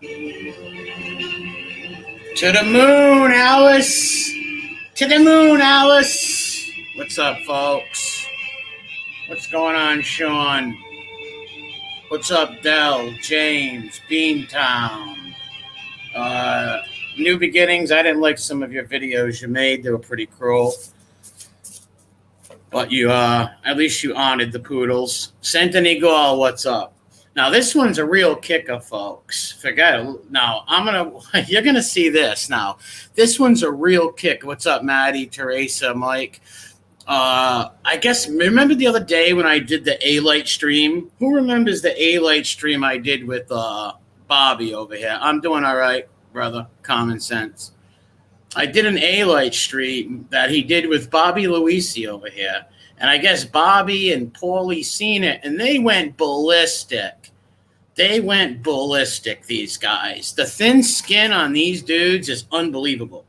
To the moon, Alice. To the moon, Alice. What's up, folks? What's going on, Sean? What's up, Dell, James, Beantown? New Beginnings. I didn't like some of your videos you made. They were pretty cruel. But you, at least you honored the poodles. Centennigal, what's up? Now, this one's a real kicker, folks. Forget it. Now, you're going to see this now. This one's a real kick. What's up, Maddie, Teresa, Mike? I guess, remember the other day when I did the A-Light stream? Who remembers the A-Light stream I did with Bobby over here? I'm doing all right, brother. Common sense. I did an A-Light stream that he did with Bobby Luisi over here. And I guess Bobby and Paulie seen it, and they went ballistic. These guys. The thin skin on these dudes is unbelievable.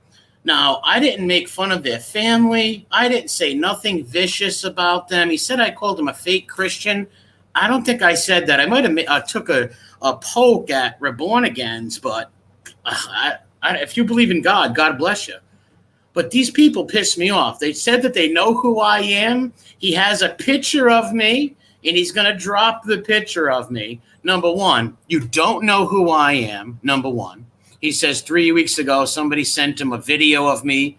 Now, I didn't make fun of their family. I didn't say nothing vicious about them. He said I called him a fake Christian. I don't think I said that. I might have took a poke at Reborn-Agains, but if you believe in God, God bless you. But these people piss me off. They said that they know who I am. He has a picture of me, and he's going to drop the picture of me. Number one, you don't know who I am, number one. He says 3 weeks ago somebody sent him a video of me,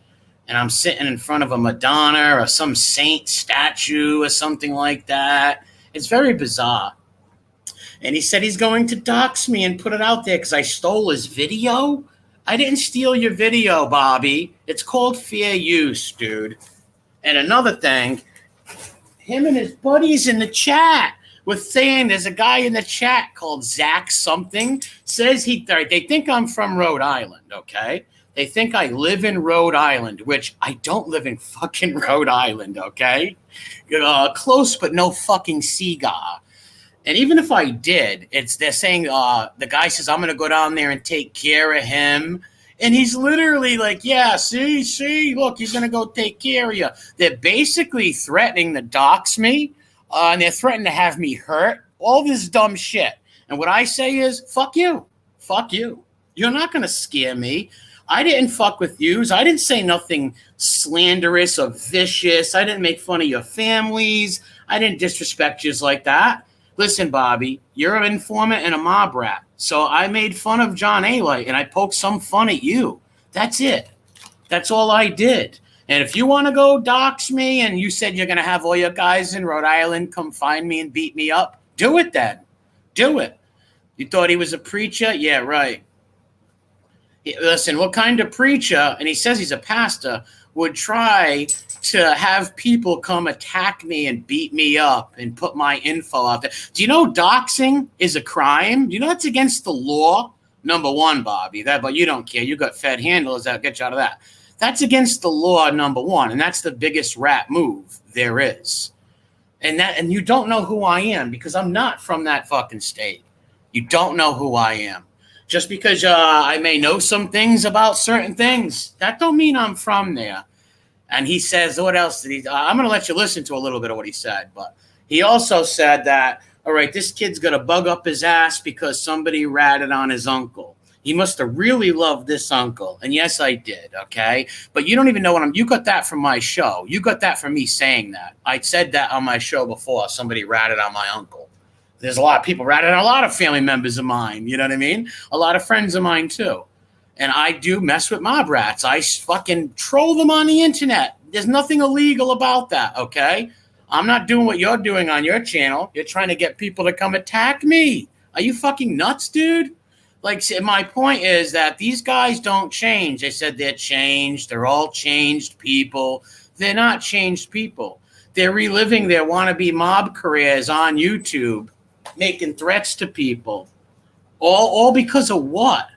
and I'm sitting in front of a Madonna or some saint statue or something like that. It's very bizarre. And he said he's going to dox me and put it out there because I stole his video. I didn't steal your video, Bobby. It's called fair use, dude. And another thing, him and his buddies in the chat were saying there's a guy in the chat called Zach something, says they think I'm from Rhode Island, okay? They think I live in Rhode Island, which I don't live in fucking Rhode Island, okay? Close, but no fucking cigar. And even if I did, they're saying the guy says, I'm going to go down there and take care of him. And he's literally like, yeah, see, look, he's going to go take care of you. They're basically threatening to dox me. And they're threatening to have me hurt. All this dumb shit. And what I say is, fuck you. Fuck you. You're not going to scare me. I didn't fuck with yous. I didn't say nothing slanderous or vicious. I didn't make fun of your families. I didn't disrespect yous like that. Listen, Bobby, you're an informant and a mob rat. So I made fun of John A-Light and I poked some fun at you. That's it. That's all I did. And if you want to go dox me and you said you're going to have all your guys in Rhode Island come find me and beat me up, do it then. Do it. You thought he was a preacher? Yeah, right. Listen, what kind of preacher, and he says he's a pastor, would try to have people come attack me and beat me up and put my info out there? Do you know doxing is a crime? Do you know that's against the law? Number one, Bobby. But you don't care. You got Fed handlers that get you out of that. That's against the law, number one, and that's the biggest rat move there is. And you don't know who I am because I'm not from that fucking state. You don't know who I am. Just because I may know some things about certain things, that don't mean I'm from there. And he says, what else did he? I'm going to let you listen to a little bit of what he said. But he also said that, all right, this kid's going to bug up his ass because somebody ratted on his uncle. He must have really loved this uncle. And yes, I did, okay? But you don't even know you got that from my show. You got that from me saying that. I said that on my show before. Somebody ratted on my uncle. There's a lot of people ratted on a lot of family members of mine. You know what I mean? A lot of friends of mine, too. And I do mess with mob rats. I fucking troll them on the internet. There's nothing illegal about that, okay? I'm not doing what you're doing on your channel. You're trying to get people to come attack me. Are you fucking nuts, dude? Like, my point is that these guys don't change. They said they're changed. They're all changed people. They're not changed people. They're reliving their wannabe mob careers on YouTube, making threats to people. All because of what?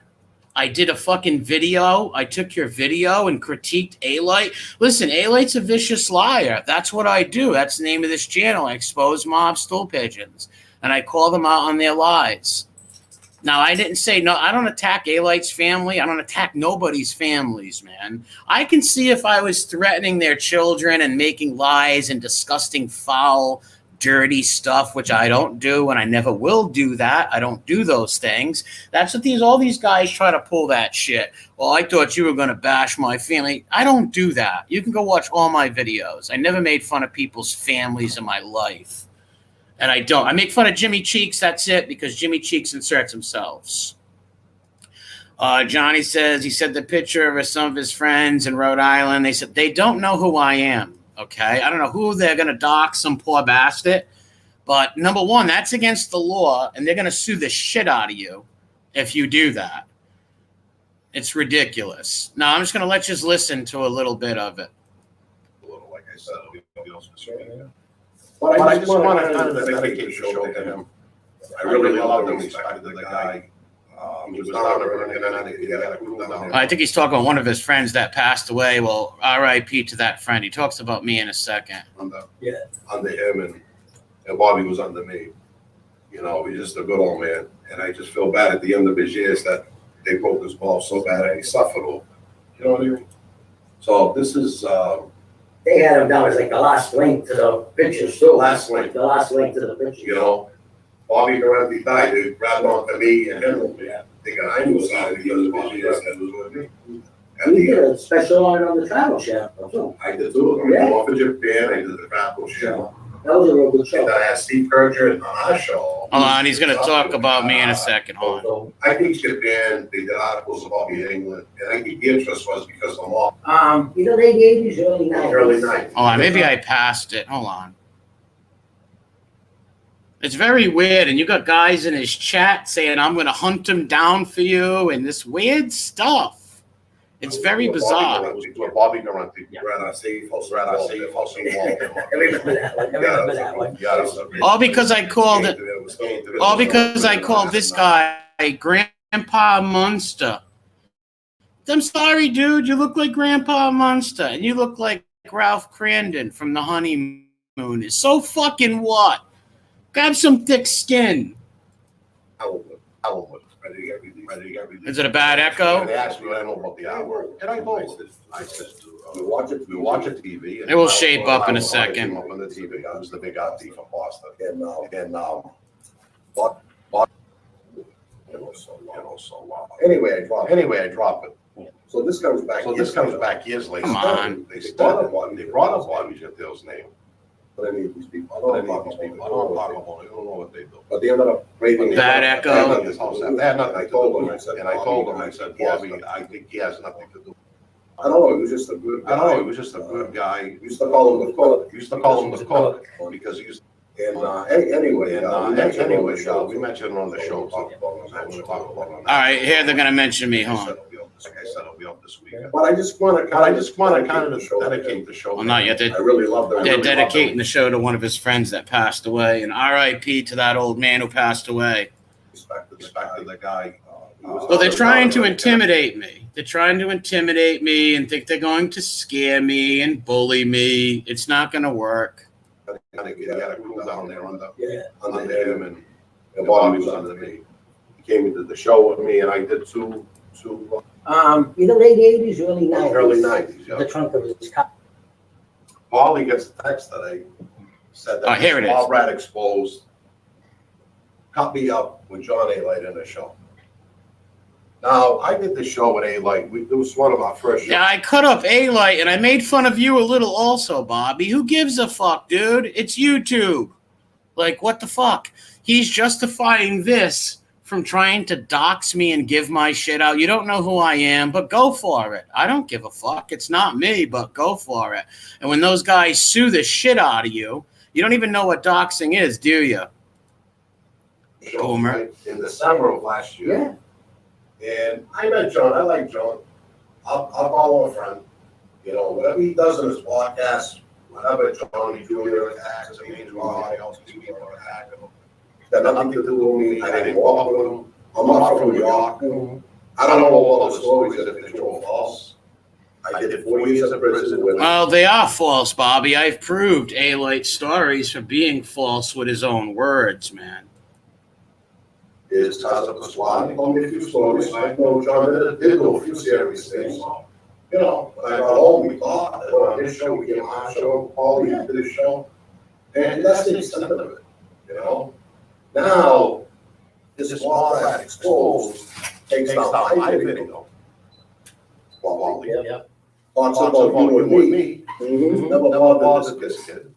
I did a fucking video. I took your video and critiqued A-Light. Listen, A-Light's a vicious liar. That's what I do. That's the name of this channel. I expose mob stool pigeons. And I call them out on their lies. Now, I didn't say no. I don't attack A-Light's family. I don't attack nobody's families, man. I can see if I was threatening their children and making lies and disgusting, foul, dirty stuff, which I don't do, and I never will do that. I don't do those things. That's what all these guys try to pull that shit. Well, I thought you were going to bash my family. I don't do that. You can go watch all my videos. I never made fun of people's families in my life. And I don't. I make fun of Jimmy Cheeks, that's it, because Jimmy Cheeks inserts themselves. Johnny says he said the picture of some of his friends in Rhode Island. They said they don't know who I am. Okay, I don't know who they're going to dox, some poor bastard. But number one, that's against the law, and they're going to sue the shit out of you if you do that. It's ridiculous. Now, I'm just going to let you listen to a little bit of it. A little, like I said, but I just want to kind of dedicate the show to him. I really loved him, respected the guy. He was down there, he had a group down there. I think he's talking about one of his friends that passed away. Well, R.I.P. to that friend. He talks about me in a second. Under him, and Bobby was under me. You know, he's just a good old man. And I just feel bad at the end of his years that they broke his ball so bad and he suffered all. You know what I mean? So this is they had him down as like the last link to the pictures too. The last link to the pictures. You know, Bobby Durante died. They grabbed onto me and him. Thinking I knew about it because Bobby was with me. You did a special on the travel channel too. I did too. I went off in Japan. I did the travel show. That was a real good show. And I had Steve Kerger on our show. Hold on, he's going to talk about me in a second. Hold on. I think Japan, they did articles about me in England, and I think the interest was because of them you know, late 80s, early 90s. early 90s. Hold on, maybe I passed it. Hold on. It's very weird, and you got guys in his chat saying I'm going to hunt him down for you, and this weird stuff. It's very bizarre. Bobby Durante. Rather safe, I remember that one. All because I called it. All because I called this guy Grandpa Munster. I'm sorry, dude. You look like Grandpa Munster, and you look like Ralph Kramden from The Honeymoon. It's so fucking what? Grab some thick skin. Is it a bad echo? They asked me what I know about the hour, and I told them. I said, we watch it TV. It will shape up in a second. Up on the TV. I was the big RT from Boston, Anyway, I drop it. So this comes back. Years later. Come on. They brought up Bobby Gentile's name. But any of these people, I don't know what they do. But they ended up raiding bad echo. His house. They had nothing. I told him, I said, Bobby, I think he has nothing to do. I don't know. He was just a good guy. Used to call him the cook. Because he used. Anyway, we mentioned him on the show. All right, here they're gonna mention me, huh? Like I said, it'll be up this weekend. But I just want to kind of dedicate the show. Well, not yet. I really love them. They're dedicating the show to one of his friends that passed away, and R.I.P. to that old man who passed away. Respect to the guy. Well, they're trying to intimidate me. They're trying to intimidate me and think they're going to scare me and bully me. It's not going to work. You got to cool down there under him, and Bobby was under me. He came into the show with me, and I did two. You know, late 80s, early 90s. Early 90s, yeah. The trunk of his car. Paulie gets a text today. Said that here it is. All rat exposed. Cut me up with John A-Light in the show. Now, I did the show with A-Light. It was one of our first shows. Yeah, I cut up A-Light, and I made fun of you a little also, Bobby. Who gives a fuck, dude? It's YouTube. Like, what the fuck? He's justifying this from trying to dox me and give my shit out. You don't know who I am, but go for it. I don't give a fuck. It's not me, but go for it. And when those guys sue the shit out of you, you don't even know what doxing is, do you? Boomer. In December of last year. Yeah. And I met John. I like John. I'll call him a friend. You know, whatever he does in his podcast, whatever John, he's doing attacks, I mean, I also see people attack him. Got nothing to do with me. I didn't walk with him. I'm not from New York. I don't know all the stories that if they're all false. I did 4 years in prison with him. Well, they are false, Bobby. I've proved A-Light's stories for being false with his own words, man. Is Taza Pasquale told me a few stories. I know John did do a few serious things. You know, when I got home, we thought that on this show, we came on our show, Paulie did his show. And that's the extent of it, you know? Now, this small rat exposed takes down my video. Well, Yep. talks about you and me. Never bothered this kid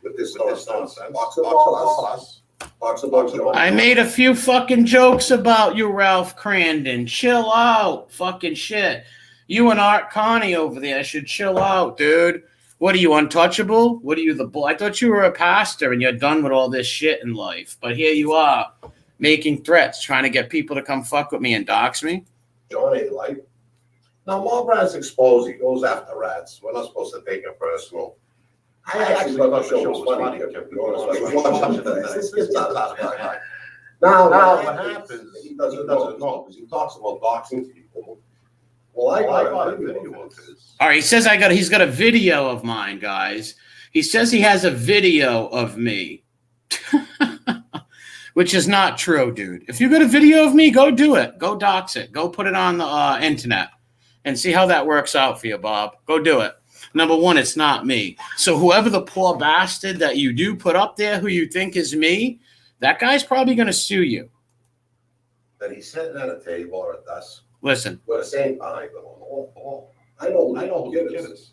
with this nonsense. Talks about us. Talks about you. I made a few fucking jokes about you, Ralph Kramden. Chill out. Fucking shit. You and Art Connie over there should chill out, dude. What are you, untouchable? What are you, the boy? I thought you were a pastor and you're done with all this shit in life. But here you are, making threats, trying to get people to come fuck with me and dox me. John ain't like. Now, Mob Rat's exposed. He goes after rats. We're not supposed to take it personal. I actually thought the show was funny. Now, what happens, he doesn't know because he talks about doxing people. Well, I got a video of his. All right, he says he's got a video of mine, guys. He says he has a video of me, which is not true, dude. If you got a video of me, go do it. Go dox it. Go put it on the internet and see how that works out for you, Bob. Go do it. Number one, it's not me. So whoever the poor bastard that you do put up there who you think is me, that guy's probably going to sue you. That he's sitting at a table or a desk. Listen. With the same time. I know who the kid is.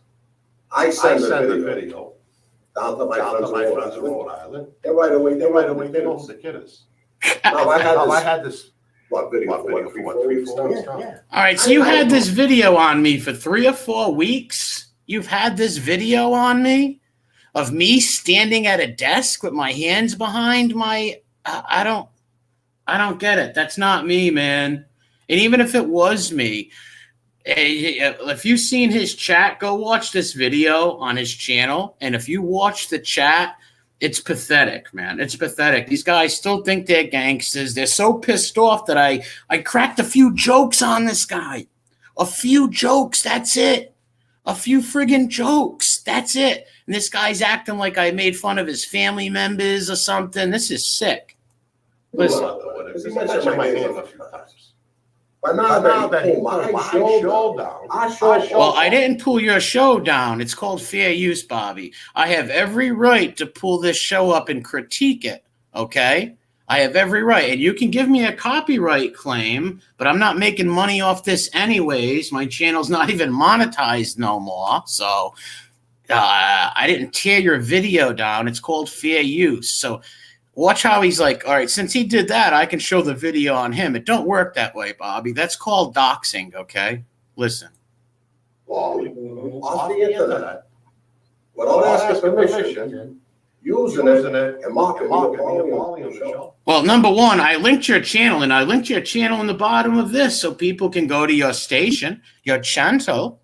I send the video down to my friends in Rhode Island. And right away, they know who the kid is. Now, I had this video for 3 4 weeks. Yeah. All right, so you had this video on me for 3 or 4 weeks. You've had this video on me of me standing at a desk with my hands behind my. I don't get it. That's not me, man. And even if it was me, if you've seen his chat, go watch this video on his channel. And if you watch the chat, it's pathetic, man. It's pathetic. These guys still think they're gangsters. They're so pissed off that I cracked a few jokes on this guy. A few jokes, that's it. A few friggin' jokes, that's it. And this guy's acting like I made fun of his family members or something. This is sick. Listen. He mentioned my name a few times. But now that he pulled my show down, well, I didn't pull your show down. It's called fair use, Bobby. I have every right to pull this show up and critique it, okay? I have every right. And you can give me a copyright claim, but I'm not making money off this anyways. My channel's not even monetized no more. So I didn't tear your video down. It's called fair use. So watch how he's like, all right, since he did that, I can show the video on him. It don't work that way, Bobby. That's called doxing, okay? Listen. Well, off the internet, without asking permission, using it and mocking me on the show. Well, number one, I linked your channel, and I linked your channel in the bottom of this so people can go to your station, your channel.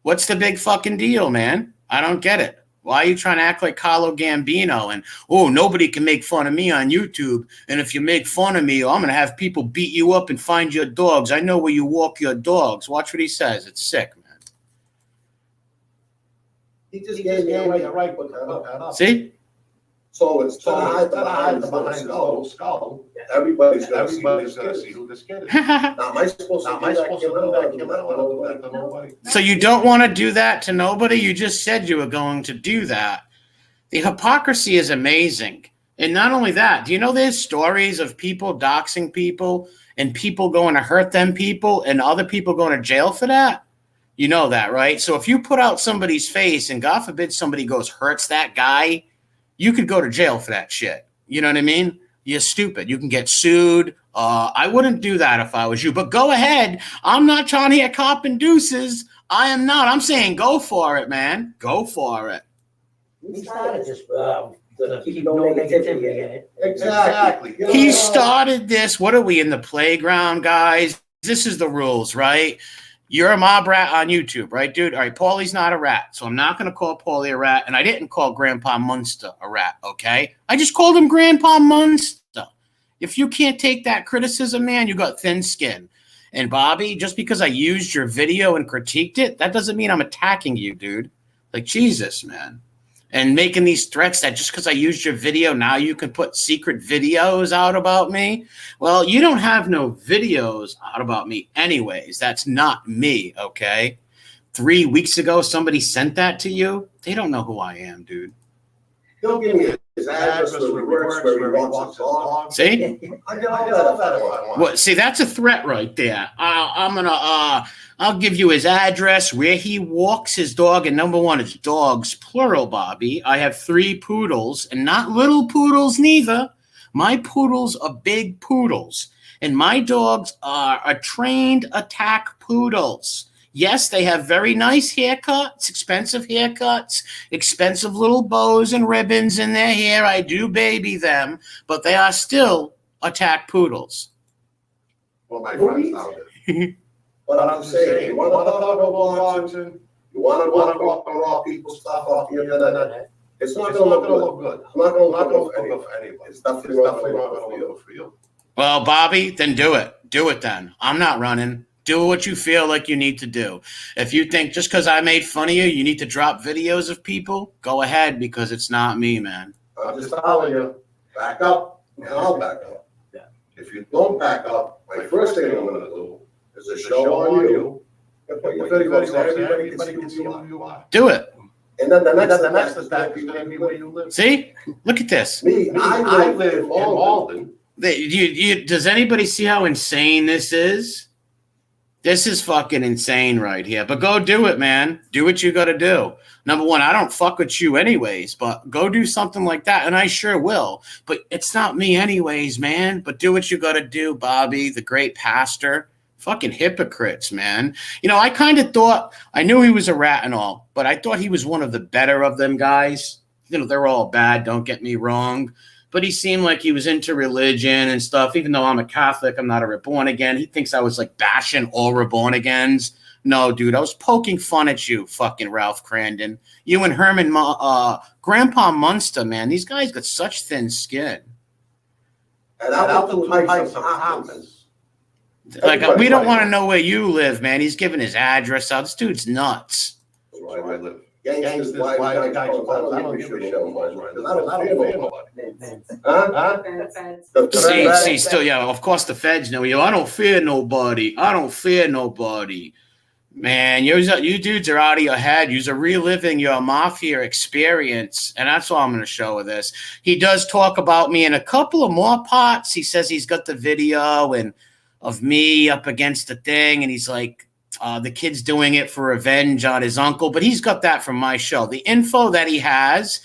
What's the big fucking deal, man? I don't get it. Why are you trying to act like Carlo Gambino and, oh, nobody can make fun of me on YouTube, and if you make fun of me, I'm going to have people beat you up and find your dogs. I know where you walk your dogs. Watch what he says. It's sick, man. He just gave me a right to look that up. See? So it's behind the skull. Everybody's gonna see who this kid is. Now, am I supposed to do that to nobody? So you don't want to do that to nobody? You just said you were going to do that. The hypocrisy is amazing. And not only that, do you know there's stories of people doxing people and people going to hurt them people and other people going to jail for that? You know that, right? So if you put out somebody's face and God forbid somebody goes hurts that guy, you could go to jail for that shit. You know what I mean? You're stupid. You can get sued. I wouldn't do that if I was you. But go ahead. I'm not trying to hear cop and deuces. I am not. I'm saying go for it, man. Go for it. We started just keep no negativity in it. Exactly. He started this. What are we in the playground, guys? This is the rules, right? You're a mob rat on YouTube, right, dude? All right, Paulie's not a rat, so I'm not going to call Paulie a rat, and I didn't call Grandpa Munster a rat, okay? I just called him Grandpa Munster. If you can't take that criticism, man, you got thin skin. And Bobby, just because I used your video and critiqued it, that doesn't mean I'm attacking you, dude. Like, Jesus, man. And making these threats that just because I used your video, now you can put secret videos out about me. Well, you don't have no videos out about me anyways. That's not me, okay? 3 weeks ago, somebody sent that to you. They don't know who I am, dude. He'll give me a his address where he works, where he wants his dog. See? I get all that if I want. Well, see, that's a threat right there. I'll give you his address, where he walks his dog, and number one, it's dogs, plural, Bobby. I have 3 poodles, and not little poodles neither. My poodles are big poodles, and my dogs are trained attack poodles. Yes, they have very nice haircuts, expensive little bows and ribbons in their hair. I do baby them, but they are still attack poodles. Well, my friends out there. But I'm saying, you want to talk about boxing, you want to talk about raw people stuff off the internet, it's not going to look good. It's not going to look good for anybody. It's definitely not going to look for you. Well, Bobby, then do it. Do it then. I'm not running. Do what you feel like you need to do. If you think just because I made fun of you, you need to drop videos of people, go ahead, because it's not me, man. I'm just telling you, back up, and I'll back up. Yeah. If you don't back up, my first thing I'm going to do is a show on you. And put your videos so everybody can see who you are. Do it. And then the next attack is going to be where you live. See? Look at this. I live in Malden. Does anybody see how insane this is? This is fucking insane right here. But go do it, man. Do what you got to do. Number one, I don't fuck with you anyways, but go do something like that, and I sure will. But it's not me anyways, man. But do what you got to do, Bobby, the great pastor. Fucking hypocrites, man. You know, I kind of thought, I knew he was a rat and all, but I thought he was one of the better of them guys. You know, they're all bad, don't get me wrong. But he seemed like he was into religion and stuff. Even though I'm a Catholic, I'm not a reborn again. He thinks I was like bashing all reborn agains. No, dude, I was poking fun at you, fucking Ralph Kramden. You and Grandpa Munster, man. These guys got such thin skin. And I'll do types of comments. Like, we don't want to know where you live, man. He's giving his address out. This dude's nuts. That's where I live. Gangsters, why I don't give a shit. I don't fear nobody. See, still, yeah, of course the feds know you. I don't fear nobody. I don't fear nobody. Man, you dudes are out of your head. You're reliving your mafia experience, and that's all I'm going to show with this. He does talk about me in a couple of more parts. He says he's got the video and of me up against the thing, and he's like, the kid's doing it for revenge on his uncle, but he's got that from my show. The info that he has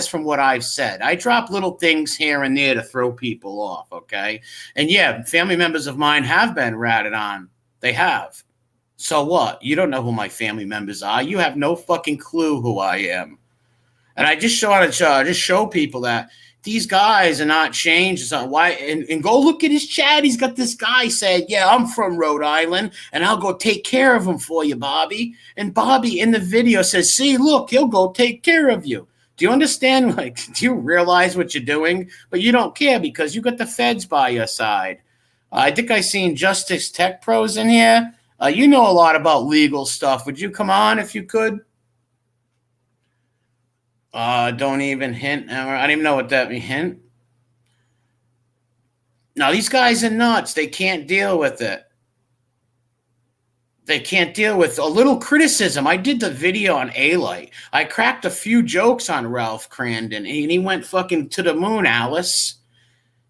from what I've said. I drop little things here and there to throw people off, okay? And yeah, family members of mine have been ratted on. They have. So what? You don't know who my family members are. You have no fucking clue who I am. And I just show people that these guys are not changed. Why? And go look at his chat. He's got this guy saying, yeah, I'm from Rhode Island, and I'll go take care of him for you, Bobby. And Bobby in the video says, see, look, he'll go take care of you. Do you understand? Like, do you realize what you're doing? But you don't care because you got the feds by your side. I think I seen Justice Tech Pros in here. You know a lot about legal stuff. Would you come on if you could? Don't even hint. I don't even know what that means. Hint. Now, these guys are nuts. They can't deal with it. They can't deal with a little criticism. I did the video on A-Light. I cracked a few jokes on Ralph Kramden, and he went fucking to the moon, Alice.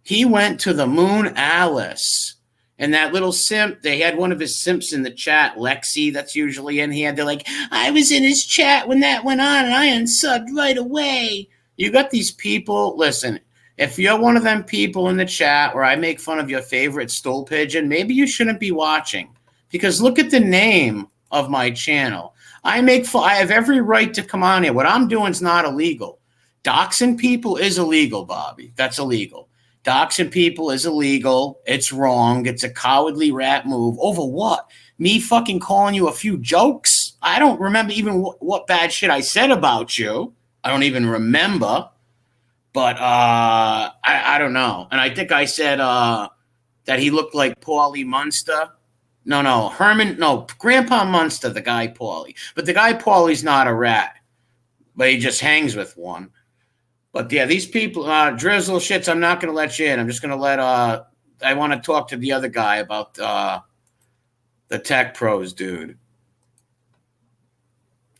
He went to the moon, Alice. And that little simp, they had one of his simps in the chat, Lexi, that's usually in here. They're like, I was in his chat when that went on, and I unsubbed right away. You got these people. Listen, if you're one of them people in the chat where I make fun of your favorite stool pigeon, maybe you shouldn't be watching. Because look at the name of my channel. I have every right to come on here. What I'm doing is not illegal. Doxing people is illegal, Bobby. That's illegal. Doxing people is illegal. It's wrong. It's a cowardly rat move. Over what? Me fucking calling you a few jokes? I don't remember even what bad shit I said about you. I don't even remember. But I don't know. And I think I said that he looked like Paulie Munster. Grandpa Munster, the guy Paulie. But the guy Paulie's not a rat. But he just hangs with one. But yeah, these people, Drizzle shits, I'm not going to let you in. I'm just going to let, I want to talk to the other guy about the Tech Pros, dude.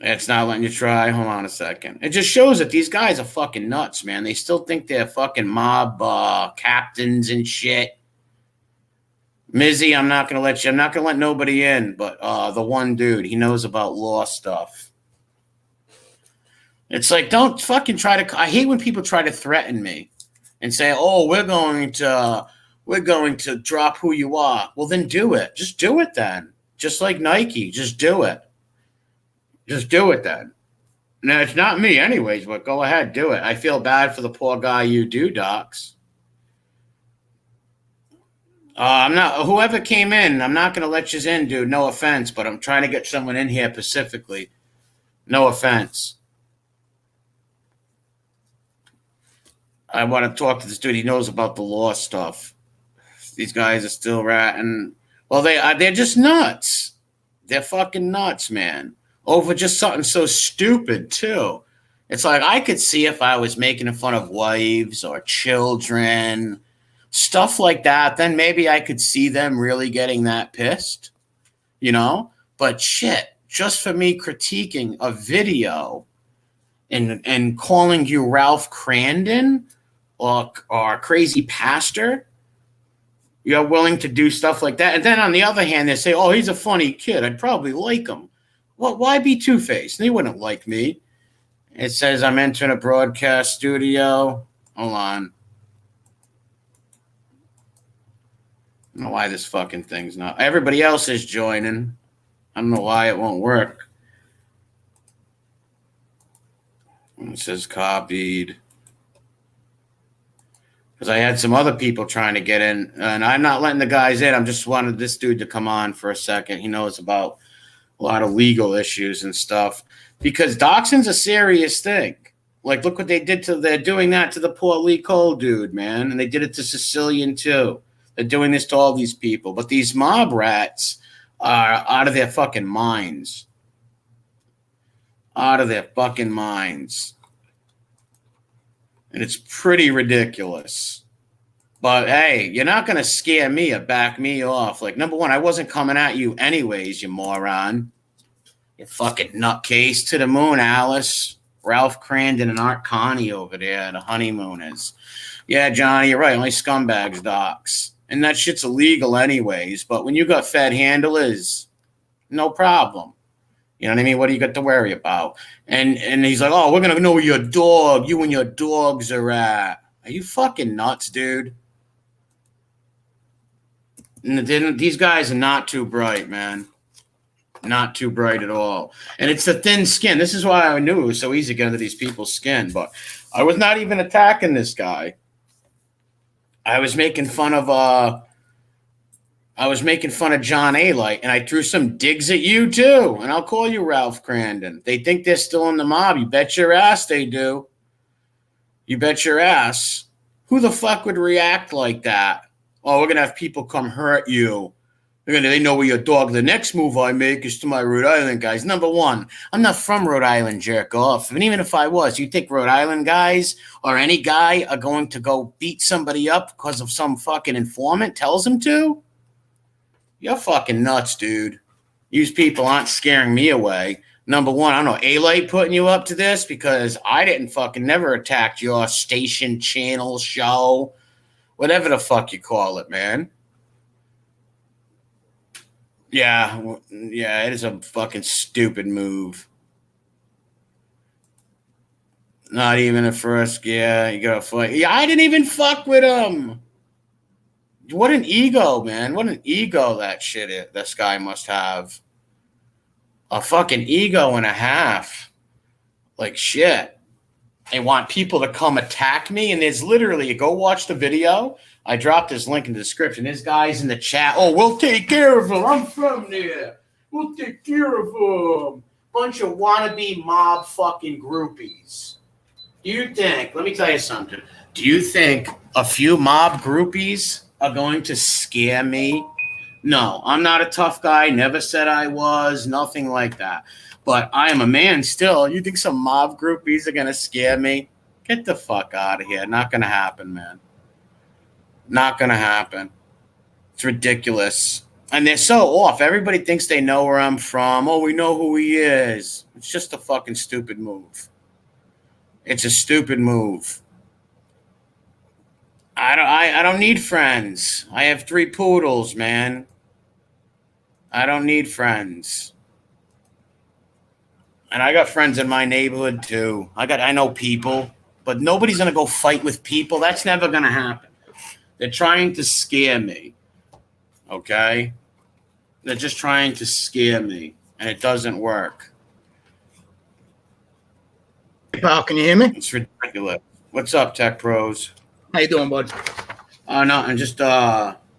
It's not letting you try. Hold on a second. It just shows that these guys are fucking nuts, man. They still think they're fucking mob captains and shit. Mizzy, I'm not gonna let nobody in, but the one dude, he knows about law stuff. It's like, don't fucking try to. I hate when people try to threaten me and say, "Oh, we're going to drop who you are." Well, then do it. Just do it then. Just like Nike, just do it. Just do it then. Now, it's not me anyways, but go ahead, do it. I feel bad for the poor guy you do, Docs. I'm not, whoever came in, I'm not going to let you in, dude. No offense, but I'm trying to get someone in here specifically. No offense. I want to talk to this dude. He knows about the law stuff. These guys are still ratting. Well, they're just nuts. They're fucking nuts, man. Over just something so stupid, too. It's like I could see if I was making fun of wives or children, stuff like that, then maybe I could see them really getting that pissed, you know? But shit, just for me critiquing a video and calling you Ralph Kramden or crazy pastor, you're willing to do stuff like that. And then on the other hand, they say, oh, he's a funny kid. I'd probably like him. Well, why be two-faced? They wouldn't like me. It says I'm entering a broadcast studio. Hold on. I don't know why this fucking thing's not. Everybody else is joining. I don't know why it won't work. It says copied. Because I had some other people trying to get in, and I'm not letting the guys in. I'm just wanted this dude to come on for a second. He knows about a lot of legal issues and stuff. Because doxing's a serious thing. Like, look what they did they're doing that to the poor Lee Cole dude, man. And they did it to Sicilian, too. They're doing this to all these people. But these mob rats are out of their fucking minds. Out of their fucking minds. And it's pretty ridiculous. But, hey, you're not going to scare me or back me off. Like, number one, I wasn't coming at you anyways, you moron. You fucking nutcase. To the moon, Alice. Ralph Kramden and Art Connie over there, the honeymooners. Yeah, Johnny, you're right. Only scumbags docs. And that shit's illegal anyways. But when you got fed handlers, no problem. You know what I mean? What do you got to worry about? And he's like, oh, we're going to know where your dog, you and your dogs are at. Are you fucking nuts, dude? And these guys are not too bright, man. Not too bright at all. And it's the thin skin. This is why I knew it was so easy to get into these people's skin. But I was not even attacking this guy. I was making fun of John A-Light, and I threw some digs at you too. And I'll call you Ralph Kramden. They think they're still in the mob. You bet your ass they do. You bet your ass. Who the fuck would react like that? Oh, we're gonna have people come hurt you. They know where your dog. The next move I make is to my Rhode Island guys. Number one, I'm not from Rhode Island, jerk off. And even if I was, you think Rhode Island guys or any guy are going to go beat somebody up because of some fucking informant tells them to? You're fucking nuts, dude. These people aren't scaring me away. Number one, I don't know, A-Light putting you up to this because I didn't fucking never attacked your station, channel, show, whatever the fuck you call it, man. Yeah, it is a fucking stupid move. Not even a first, yeah, you gotta fight. Yeah, I didn't even fuck with him. What an ego, man. What an ego this guy must have. A fucking ego and a half. Like shit. They want people to come attack me, and there's literally, go watch the video. I dropped this link in the description. There's guys in the chat. Oh, we'll take care of them. I'm from there. We'll take care of them. Bunch of wannabe mob fucking groupies. Do you think, let me tell you something. Do you think a few mob groupies are going to scare me? No, I'm not a tough guy. Never said I was. Nothing like that. But I am a man still. You think some mob groupies are going to scare me? Get the fuck out of here. Not going to happen, man. Not going to happen. It's ridiculous. And they're so off. Everybody thinks they know where I'm from. Oh, we know who he is. It's just a fucking stupid move. It's a stupid move. I don't need friends. I have 3 poodles, man. I don't need friends. And I got friends in my neighborhood too. I know people, but nobody's gonna go fight with people. That's never gonna happen. They're trying to scare me. Okay? They're just trying to scare me, and it doesn't work. Hey, pal, can you hear me? It's ridiculous. What's up, Tech Pros? How you doing, bud? Nothing. Just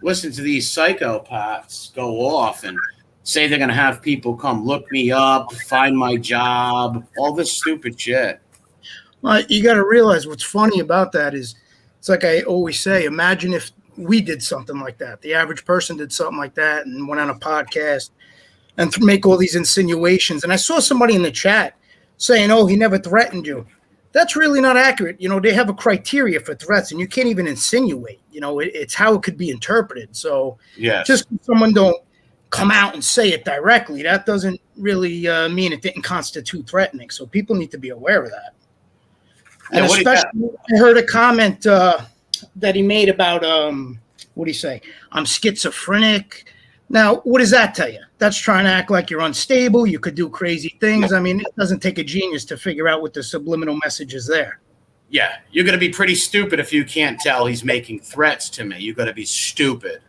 listen to these psychopaths go off and say they're gonna have people come look me up, find my job, all this stupid shit. Well, you got to realize what's funny about that is, it's like I always say, imagine if we did something like that. The average person did something like that and went on a podcast and make all these insinuations. And I saw somebody in the chat saying, oh, he never threatened you. That's really not accurate. You know, they have a criteria for threats, and you can't even insinuate. You know, it's how it could be interpreted. So yes. Just someone don't come out and say it directly, that doesn't really mean it didn't constitute threatening. So people need to be aware of that. And especially, I heard a comment that he made about, what do you say? I'm schizophrenic. Now, what does that tell you? That's trying to act like you're unstable. You could do crazy things. I mean, it doesn't take a genius to figure out what the subliminal message is there. Yeah, you're going to be pretty stupid if you can't tell he's making threats to me. You're going to be stupid.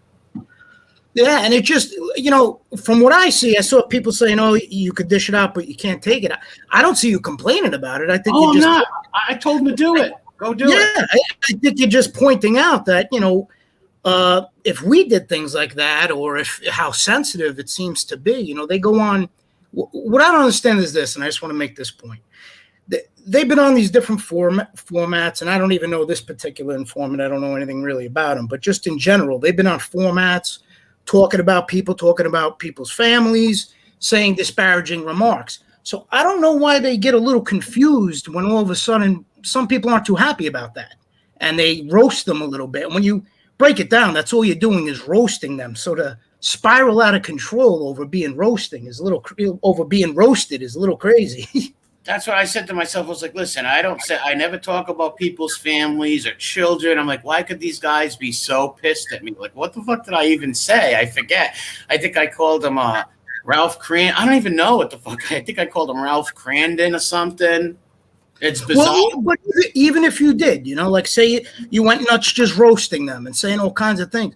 Yeah, and it just, you know, from what I see, I saw people saying, oh, you could dish it out, but you can't take it. I don't see you complaining about it. I think I'm not. I told him to do it. Go do it. Yeah, I think you're just pointing out that, you know, if we did things like that, or if how sensitive it seems to be, you know, they go on. What I don't understand is this, and I just want to make this point. They've been on these different formats, and I don't even know this particular informant. I don't know anything really about them, but just in general, they've been on formats talking about people's families, saying disparaging remarks. So I don't know why they get a little confused when all of a sudden some people aren't too happy about that, and they roast them a little bit. When you break it down, that's all you're doing is roasting them. So to spiral out of control over being roasted is a little crazy. That's what I said to myself. I was like, listen, I never talk about people's families or children. I'm like, why could these guys be so pissed at me? Like, what the fuck did I even say? I forget. I think I called him Ralph Cran. I don't even know what the fuck. I think I called him Ralph Kramden or something. It's bizarre. Well, but even if you did, you know, like say you went nuts just roasting them and saying all kinds of things.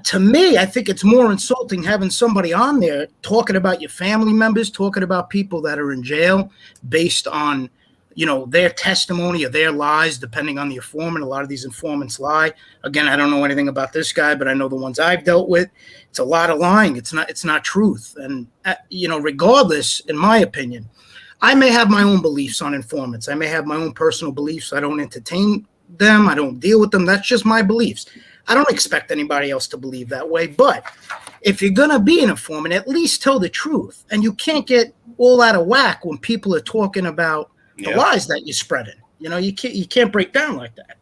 To me, I think it's more insulting having somebody on there talking about your family members, talking about people that are in jail based on, you know, their testimony or their lies, depending on the informant. A lot of these informants lie. Again, I don't know anything about this guy, but I know the ones I've dealt with. It's a lot of lying. It's not truth. And, you know, regardless, in my opinion, I may have my own beliefs on informants. I may have my own personal beliefs. I don't entertain them. I don't deal with them. That's just my beliefs. I don't expect anybody else to believe that way. But if you're going to be an informant, at least tell the truth. And you can't get all out of whack when people are talking about the lies that you're spreading. You know, you can't break down like that.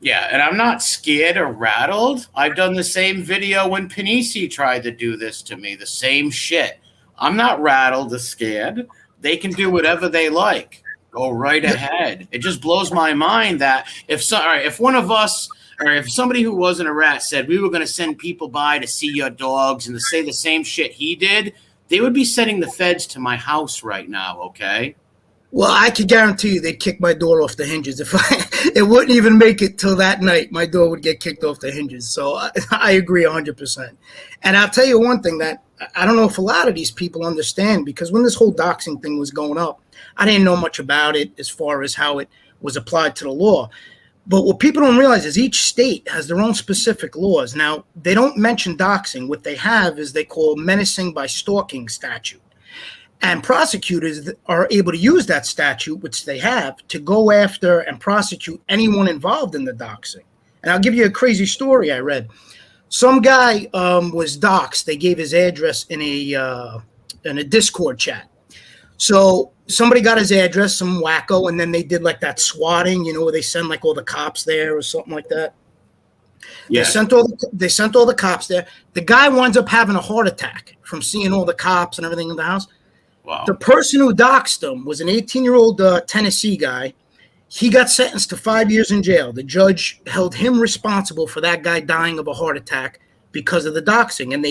Yeah, and I'm not scared or rattled. I've done the same video when Panisi tried to do this to me, the same shit. I'm not rattled or scared. They can do whatever they like. Go right ahead. It just blows my mind that if one of us, or if somebody who wasn't a rat said we were going to send people by to see your dogs and to say the same shit he did, they would be sending the feds to my house right now, okay? Well, I can guarantee you they'd kick my door off the hinges. If it wouldn't even make it till that night, my door would get kicked off the hinges. So I agree 100%. And I'll tell you one thing that I don't know if a lot of these people understand, because when this whole doxing thing was going up, I didn't know much about it as far as how it was applied to the law. But what people don't realize is each state has their own specific laws. Now, they don't mention doxing. What they have is they call menacing by stalking statute. And prosecutors are able to use that statute, which they have, to go after and prosecute anyone involved in the doxing. And I'll give you a crazy story I read. Some guy was doxed. They gave his address in a Discord chat. So somebody got his address, some wacko, and then they did like that swatting, you know, where they send like all the cops there or something like that. Yeah. They sent all the cops there. The guy winds up having a heart attack from seeing all the cops and everything in the house. Wow. The person who doxed him was an 18-year-old Tennessee guy. He got sentenced to 5 years in jail. The judge held him responsible for that guy dying of a heart attack because of the doxing. And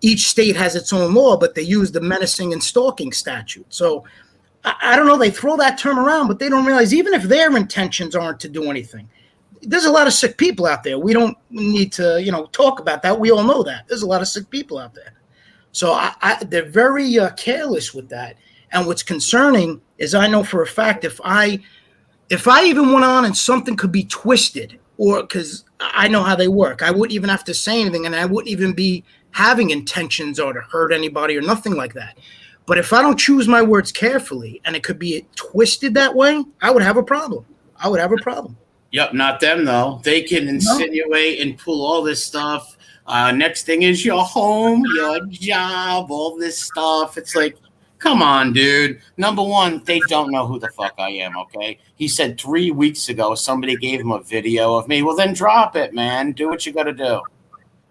each state has its own law, but they use the menacing and stalking statute. So I don't know, they throw that term around, but they don't realize even if their intentions aren't to do anything, there's a lot of sick people out there. We don't need to, talk about that. We all know that. There's a lot of sick people out there. So they're very careless with that. And what's concerning is I know for a fact if I even went on and something could be twisted, or because I know how they work, I wouldn't even have to say anything, and I wouldn't even be having intentions or to hurt anybody or nothing like that. But if I don't choose my words carefully and it could be twisted that way, I would have a problem. Yep, not them though. They can insinuate and pull all this stuff. Next thing is your home, your job, all this stuff. It's like, come on, dude. Number one, they don't know who the fuck I am, okay? He said 3 weeks ago somebody gave him a video of me. Well, then drop it, man. Do what you got to do.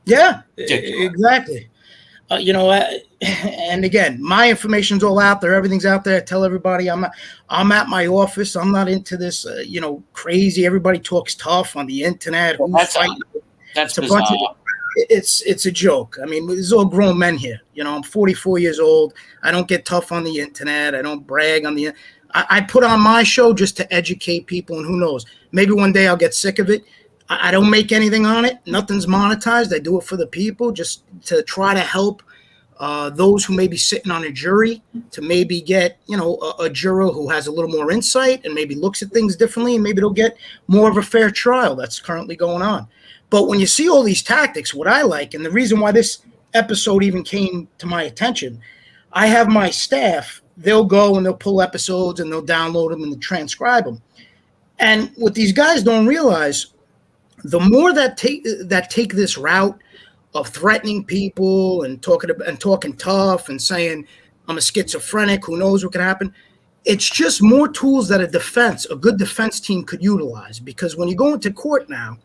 Yeah, exactly. And again, my information's all out there. Everything's out there. I tell everybody I'm at my office. I'm not into this, crazy. Everybody talks tough on the internet. Well, that's bizarre. It's a joke. I mean, there's all grown men here. I'm 44 years old. I don't get tough on the internet. I don't brag on the. I put on my show just to educate people, and who knows? Maybe one day I'll get sick of it. I don't make anything on it. Nothing's monetized. I do it for the people, just to try to help those who may be sitting on a jury to maybe get, a juror who has a little more insight and maybe looks at things differently, and maybe they'll get more of a fair trial. That's currently going on. But when you see all these tactics, what I like, and the reason why this episode even came to my attention, I have my staff, they'll go and they'll pull episodes and they'll download them and they'll transcribe them. And what these guys don't realize, the more that take this route of threatening people and talking tough and saying I'm a schizophrenic, who knows what can happen, it's just more tools that a good defense team could utilize. Because when you go into court now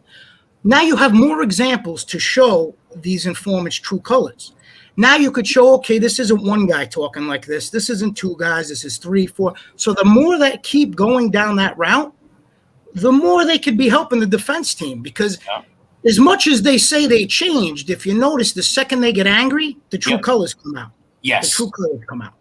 you have more examples to show these informants' true colors. Now you could show, okay, this isn't one guy talking like this. This isn't two guys. This is 3, 4. So the more that keep going down that route, the more they could be helping the defense team. Because as much as they say they changed, if you notice, the second they get angry, the true colors come out. Yes. The true colors come out.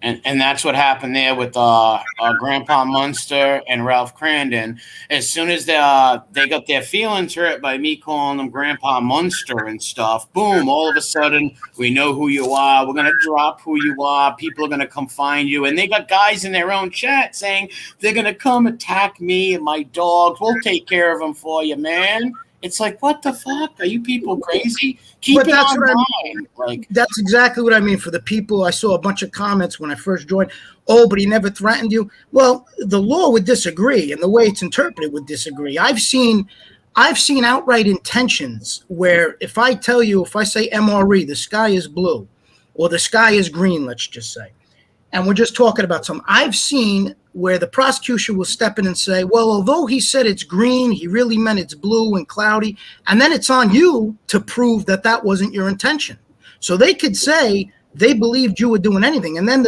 And that's what happened there with Grandpa Munster and Ralph Kramden. As soon as they got their feelings hurt by me calling them Grandpa Munster and stuff, boom, all of a sudden, we know who you are. We're going to drop who you are. People are going to come find you. And they got guys in their own chat saying they're going to come attack me and my dogs. We'll take care of them for you, man. It's like, what the fuck? Are you people crazy? Keep it online. That's exactly what I mean. For the people, I saw a bunch of comments when I first joined. Oh, but he never threatened you. Well, the law would disagree, and the way it's interpreted would disagree. I've seen outright intentions where if I say MRE, the sky is blue, or the sky is green, let's just say, and we're just talking about something, I've seen where the prosecution will step in and say, well, although he said it's green, he really meant it's blue and cloudy. And then it's on you to prove that that wasn't your intention. So they could say they believed you were doing anything. And then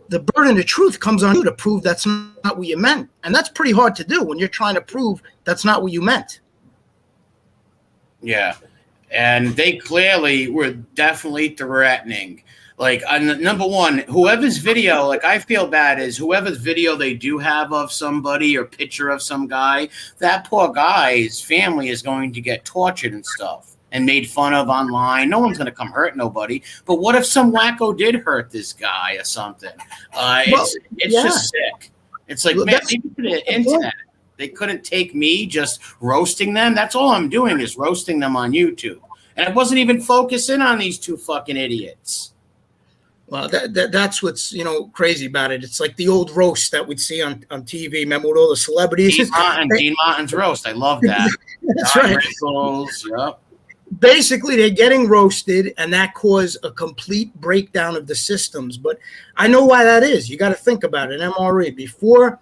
the burden of truth comes on you to prove that's not what you meant. And that's pretty hard to do when you're trying to prove that's not what you meant. Yeah. And they clearly were definitely threatening. Like, number one, whoever's video, like, I feel bad is whoever's video they do have of somebody or picture of some guy, that poor guy's family is going to get tortured and stuff and made fun of online. No one's going to come hurt nobody. But what if some wacko did hurt this guy or something? It's just sick. It's like, man, internet. They couldn't take me just roasting them. That's all I'm doing is roasting them on YouTube. And I wasn't even focusing on these two fucking idiots. Well, that's what's crazy about it. It's like the old roast that we'd see on TV. Remember with all the celebrities? Dean Martin's roast. I love that. That's right. Yep. Basically, they're getting roasted, and that caused a complete breakdown of the systems. But I know why that is. You got to think about it. MRE, before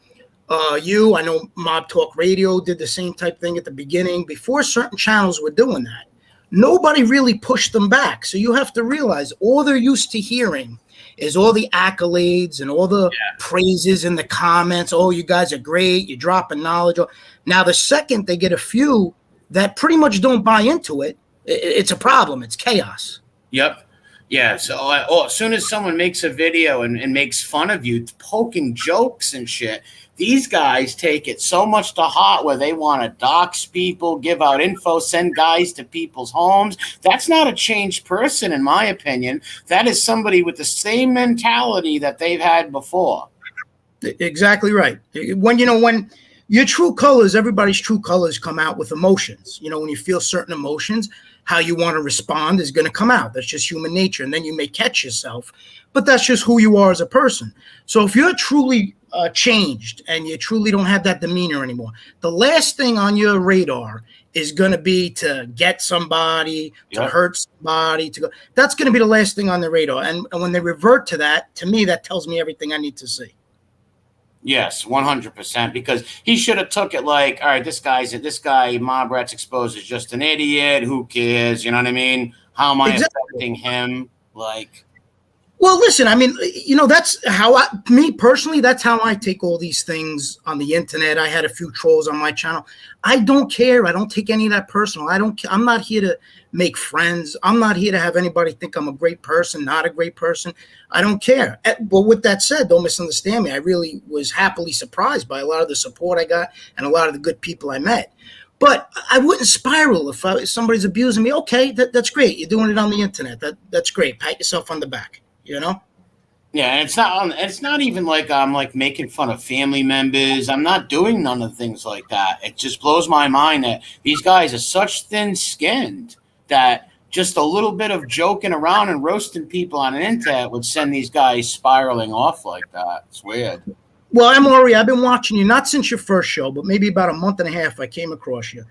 I know Mob Talk Radio did the same type thing at the beginning. Before certain channels were doing that, nobody really pushed them back. So you have to realize all they're used to hearing is all the accolades and all the praises in the comments. Oh, you guys are great. You're dropping knowledge. Now, the second they get a few that pretty much don't buy into it, it's a problem. It's chaos. Yep. Yeah. So as soon as someone makes a video and makes fun of you, poking jokes and shit, these guys take it so much to heart where they want to dox people, give out info, send guys to people's homes. That's not a changed person, in my opinion. That is somebody with the same mentality that they've had before. Exactly right. When your true colors, everybody's true colors come out with emotions. When you feel certain emotions, how you want to respond is going to come out. That's just human nature. And then you may catch yourself, but that's just who you are as a person. So if you're truly changed and you truly don't have that demeanor anymore, the last thing on your radar is going to be to get somebody, to hurt somebody, to go. That's going to be the last thing on the radar. And when they revert to that, to me, that tells me everything I need to see. Yes, 100%. Because he should have took it like, all right, this guy Mob Rats Exposed is just an idiot. Who cares? You know what I mean? How am I affecting him? Like, well, listen, I mean, that's how me personally, that's how I take all these things on the internet. I had a few trolls on my channel. I don't care. I don't take any of that personal. I'm not here to make friends. I'm not here to have anybody think I'm a great person, not a great person. I don't care. But with that said, don't misunderstand me. I really was happily surprised by a lot of the support I got and a lot of the good people I met. But I wouldn't spiral if somebody's abusing me. Okay, that's great. You're doing it on the internet. That's great. Pat yourself on the back. Yeah, and it's not even like I'm like making fun of family members. I'm not doing none of things like that. It just blows my mind that these guys are such thin-skinned that just a little bit of joking around and roasting people on the internet would send these guys spiraling off like that. It's weird. Well, Emory, I've been watching you, not since your first show, but maybe about a month and a half I came across you.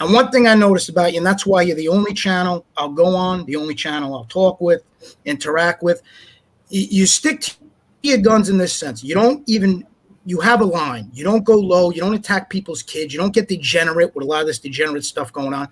And one thing I noticed about you, and that's why you're the only channel I'll go on, the only channel I'll talk with, interact with. You stick to your guns in this sense. You have a line. You don't go low. You don't attack people's kids. You don't get degenerate with a lot of this degenerate stuff going on.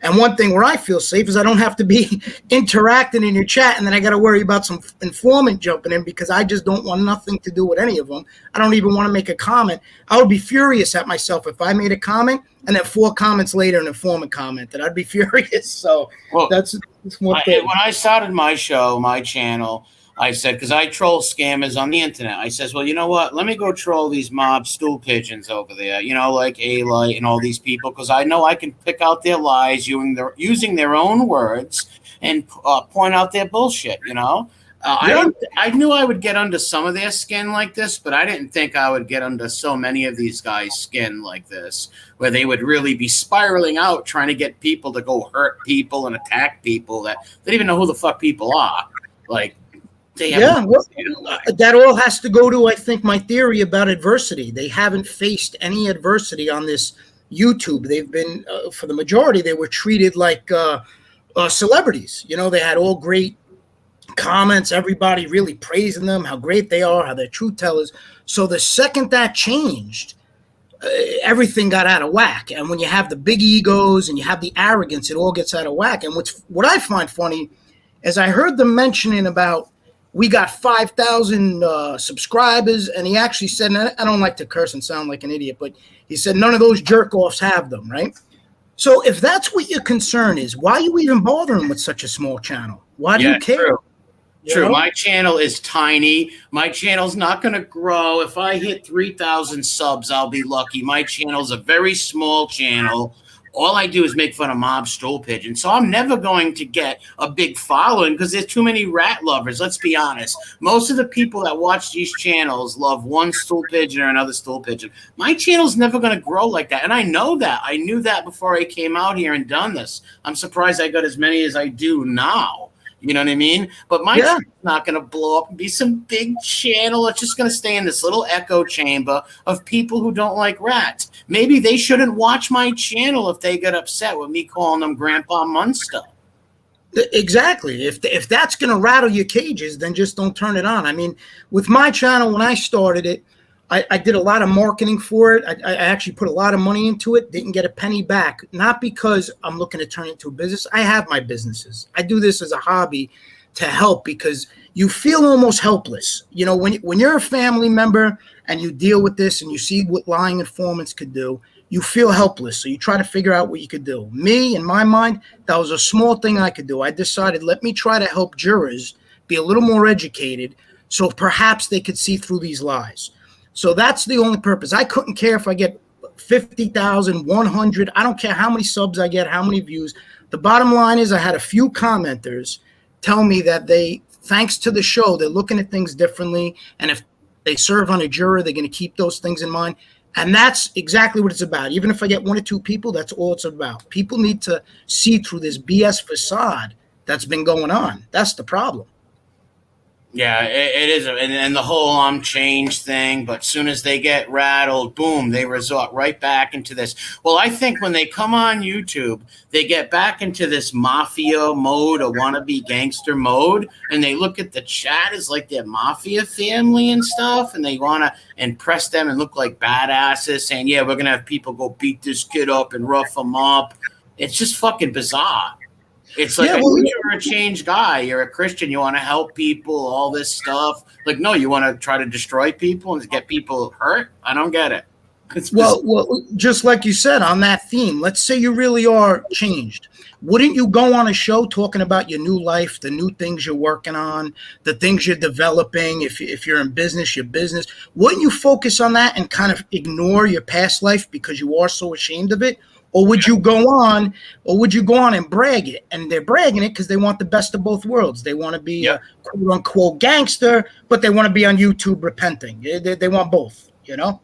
And one thing where I feel safe is I don't have to be interacting in your chat, and then I got to worry about some informant jumping in because I just don't want nothing to do with any of them. I don't even want to make a comment. I would be furious at myself if I made a comment and then 4 comments later an informant commented. I'd be furious. So that's one thing. When I started my show, my channel, I said, because I troll scammers on the internet. I says, well, you know what? Let me go troll these mob stool pigeons over there, like A-Light and all these people, because I know I can pick out their lies using their own words and point out their bullshit, I knew I would get under some of their skin like this, but I didn't think I would get under so many of these guys' skin like this, where they would really be spiraling out trying to get people to go hurt people and attack people that they don't even know who the fuck people are. Like, that all has to go to, I think, my theory about adversity. They haven't faced any adversity on this YouTube. They've been, for the majority, they were treated like celebrities. They had all great comments, everybody really praising them, how great they are, how they're truth tellers. So the second that changed, everything got out of whack. And when you have the big egos and you have the arrogance, it all gets out of whack. And what I find funny is I heard them mentioning about, we got 5,000 subscribers, and he actually said, and I don't like to curse and sound like an idiot, but he said none of those jerk-offs have them, right? So if that's what your concern is, why are you even bothering with such a small channel? Why do you care? True. My channel is tiny. My channel's not going to grow. If I hit 3,000 subs, I'll be lucky. My channel's a very small channel. All I do is make fun of mob stool pigeons. So I'm never going to get a big following because there's too many rat lovers. Let's be honest. Most of the people that watch these channels love one stool pigeon or another stool pigeon. My channel's never going to grow like that. And I know that. I knew that before I came out here and done this. I'm surprised I got as many as I do now. You know what I mean? But my channel's not going to blow up and be some big channel. It's just going to stay in this little echo chamber of people who don't like rats. Maybe they shouldn't watch my channel if they get upset with me calling them Grandpa Munster. Exactly. If that's going to rattle your cages, then just don't turn it on. I mean, with my channel, when I started it, I did a lot of marketing for it. I actually put a lot of money into it, didn't get a penny back, not because I'm looking to turn it into a business. I have my businesses. I do this as a hobby to help, because you feel almost helpless. You know, when you're a family member and you deal with this and you see what lying informants could do, you feel helpless. So you try to figure out what you could do. Me, in my mind, that was a small thing I could do. I decided, let me try to help jurors be a little more educated so perhaps they could see through these lies. So that's the only purpose. I couldn't care if I get 50,000, 100. I don't care how many subs I get, how many views. The bottom line is I had a few commenters tell me that thanks to the show, they're looking at things differently. And if they serve on a juror, they're going to keep those things in mind. And that's exactly what it's about. Even if I get 1 or 2 people, that's all it's about. People need to see through this BS facade that's been going on. That's the problem. Yeah, it is. And the whole I'm changed thing, but as soon as they get rattled, boom, they resort right back into this. Well, I think when they come on YouTube, they get back into this mafia mode or wannabe gangster mode, and they look at the chat as like their mafia family and stuff, and they want to impress them and look like badasses, saying, yeah, we're going to have people go beat this kid up and rough him up. It's just fucking bizarre. It's like, you're a changed guy. You're a Christian. You want to help people, all this stuff. Like, no, you want to try to destroy people and get people hurt? I don't get it. Well, just like you said, on that theme, let's say you really are changed. Wouldn't you go on a show talking about your new life, the new things you're working on, the things you're developing? If you're in business, your business. Wouldn't you focus on that and kind of ignore your past life because you are so ashamed of it? Or would you go on and brag it? And they're bragging it because they want the best of both worlds. They want to be a quote unquote gangster, but they want to be on YouTube repenting. They want both, you know?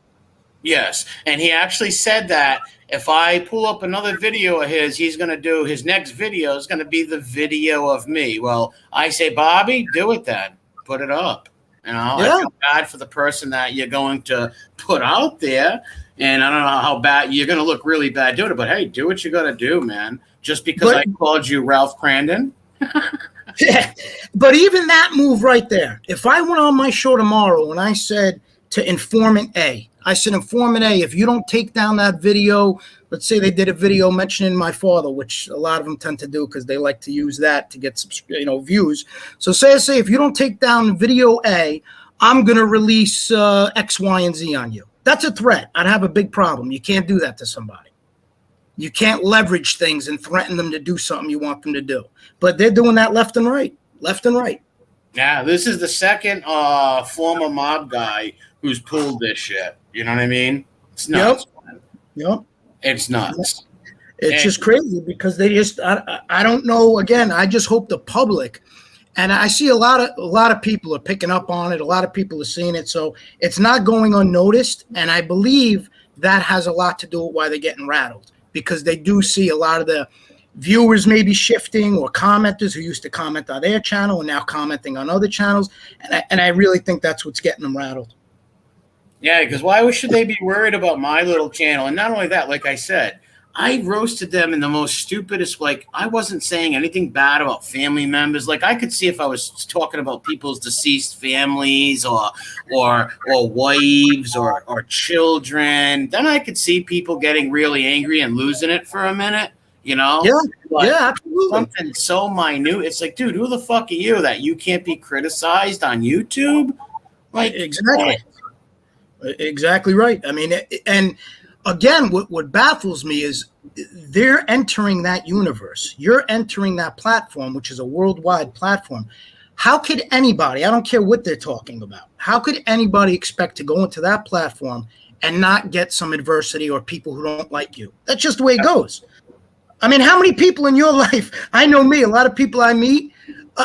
Yes. And he actually said that if I pull up another video of he's going to do his next video is going to be the video of me. Well, I say, Bobby, do it then. Put it up. You know, I feel bad for the person that you're going to put out there. And I don't know how bad you're going to look really bad doing it, but hey, do what you got to do, man. Just because I called you Ralph Kramden. Yeah. But even that move right there, if I went on my show tomorrow and I said to informant A, I said, informant A, if you don't take down that video, let's say they did a video mentioning my father, which a lot of them tend to do because they like to use that to get views. So say if you don't take down video A, I'm going to release X, Y, and Z on you. That's a threat. I'd have a big problem. You can't do that to somebody. You can't leverage things and threaten them to do something you want them to do. But they're doing that left and right. Yeah, this is the second former mob guy who's pulled this shit. You know what I mean? It's nuts. Yep. It's nuts. It's just crazy because they just I don't know. Again, I just hope the public. And I see a lot of people are picking up on it. A lot of people are seeing it. So it's not going unnoticed. And I believe that has a lot to do with why they're getting rattled, because they do see a lot of the viewers maybe shifting, or commenters who used to comment on their channel and now commenting on other channels. And I really think that's what's getting them rattled. Yeah, because why should they be worried about my little channel? And not only that, like I said, I roasted them in the most stupidest, like I wasn't saying anything bad about family members. Like I could see if I was talking about people's deceased families or wives or children, then I could see people getting really angry and losing it for a minute, you know? Yeah, absolutely. Something so minute. It's like, dude, who the fuck are you that you can't be criticized on YouTube? Like Exactly right. I mean, and again, what baffles me is they're entering that universe. You're entering that platform, which is a worldwide platform. How could anybody, I don't care what they're talking about, how could anybody expect to go into that platform and not get some adversity or people who don't like you? That's just the way it goes. I mean, how many people in your life, I know me, a lot of people I meet,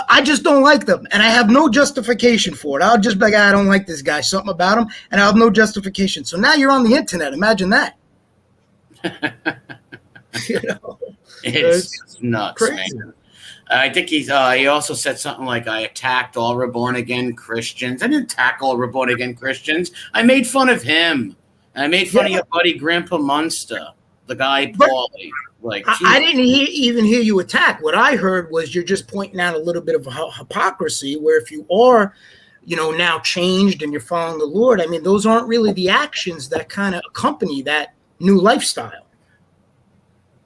I just don't like them, and I have no justification for it. I'll just be like, I don't like this guy, something about him, and I have no justification. So now you're on the internet. Imagine that. It's nuts, crazy. man. I think he also said something like, I attacked all reborn-again Christians. I didn't attack all reborn-again Christians. I made fun of him. I made fun of your buddy, Grandpa Munster, the guy, Paulie. Like, I didn't even hear you attack. What I heard was you're just pointing out a little bit of hypocrisy, where if you are now changed and you're following the Lord. I mean, those aren't really the actions that kind of accompany that new lifestyle.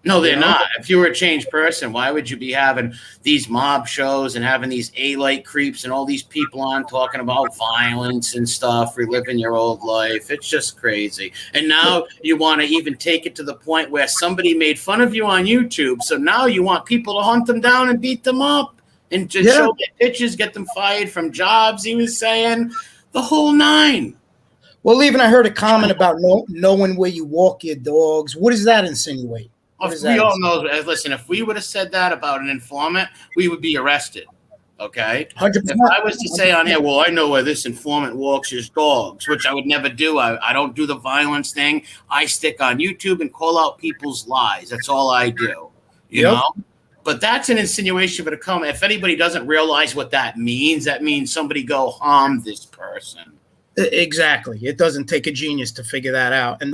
No, they're not. If you were a changed person, why would you be having these mob shows and having these A-light creeps and all these people on talking about violence and stuff, reliving your old life? It's just crazy. And now you want to even take it to the point where somebody made fun of you on YouTube. So now you want people to hunt them down and beat them up and to show their pictures, get them fired from jobs, he was saying. The whole nine. Well, even I heard a comment about knowing where you walk your dogs. What does that insinuate? We all know. Listen, if we would have said that about an informant, we would be arrested. Okay? 100%. If I was to say on here, well, I know where this informant walks his dogs, which I would never do. I don't do the violence thing. I stick on YouTube and call out people's lies. That's all I do. You know? But that's an insinuation for the comment. If anybody doesn't realize what that means somebody go harm this person. Exactly. It doesn't take a genius to figure that out. And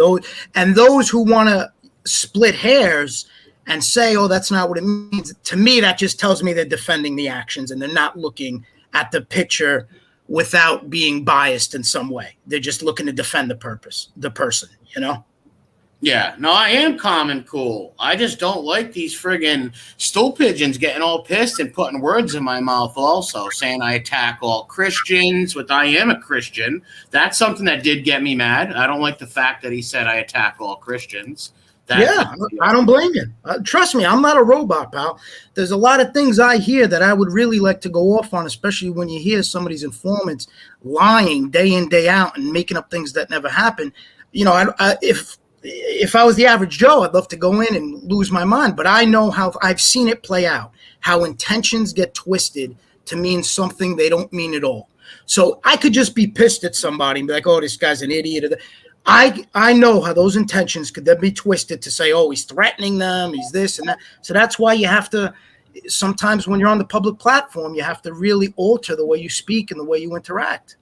those who want to split hairs and say, oh, that's not what it means. To me, that just tells me they're defending the actions and they're not looking at the picture without being biased in some way. They're just looking to defend the person, Yeah, no, I am calm and cool. I just don't like these friggin' stool pigeons getting all pissed and putting words in my mouth also, saying I attack all Christians, which I am a Christian. That's something that did get me mad. I don't like the fact that he said I attack all Christians. I don't blame you. Trust me, I'm not a robot, pal. There's a lot of things I hear that I would really like to go off on, especially when you hear some of these informants lying day in, day out and making up things that never happen. If I was the average Joe, I'd love to go in and lose my mind. But I know how I've seen it play out, how intentions get twisted to mean something they don't mean at all. So I could just be pissed at somebody and be like, oh, this guy's an idiot. I know how those intentions could then be twisted to say, oh, he's threatening them, he's this and that. So that's why you have to, sometimes when you're on the public platform, you have to really alter the way you speak and the way you interact.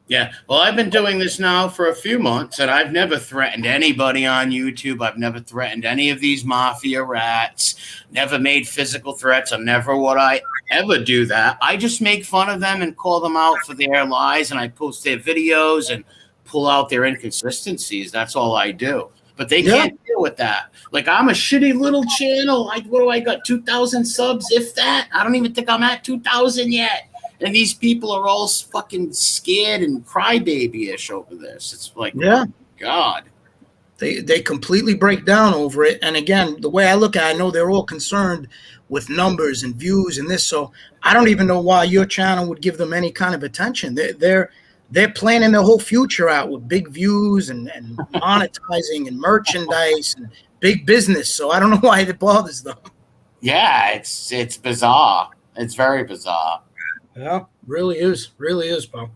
Yeah, well, I've been doing this now for a few months, and I've never threatened anybody on YouTube. I've never threatened any of these mafia rats, never made physical threats. I never would I ever do that. I just make fun of them and call them out for their lies, and I post their videos and pull out their inconsistencies. That's all I do. But they can't deal with that. Like, I'm a shitty little channel. What do I got? 2,000 subs, if that? I don't even think I'm at 2,000 yet. And these people are all fucking scared and crybaby-ish over this. It's like, oh, God. They completely break down over it. And again, the way I look at it, I know they're all concerned with numbers and views and this. So I don't even know why your channel would give them any kind of attention. They're planning their whole future out with big views and monetizing and merchandise and big business. So I don't know why it bothers them. Yeah, it's bizarre. It's very bizarre. Yeah, really is, Paul.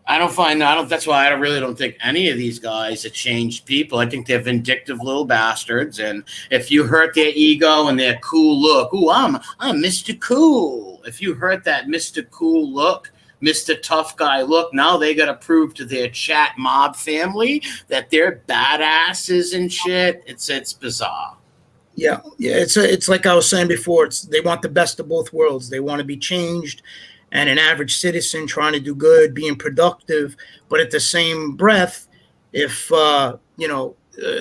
That's why I really don't think any of these guys are changed people. I think they're vindictive little bastards. And if you hurt their ego and their cool look, I'm Mr. Cool. If you hurt that Mr. Cool look, Mr. Tough Guy look, now they got to prove to their chat mob family that they're badasses and shit. It's bizarre. Yeah. It's like I was saying before. They want the best of both worlds. They want to be changed and an average citizen trying to do good, being productive. But at the same breath, if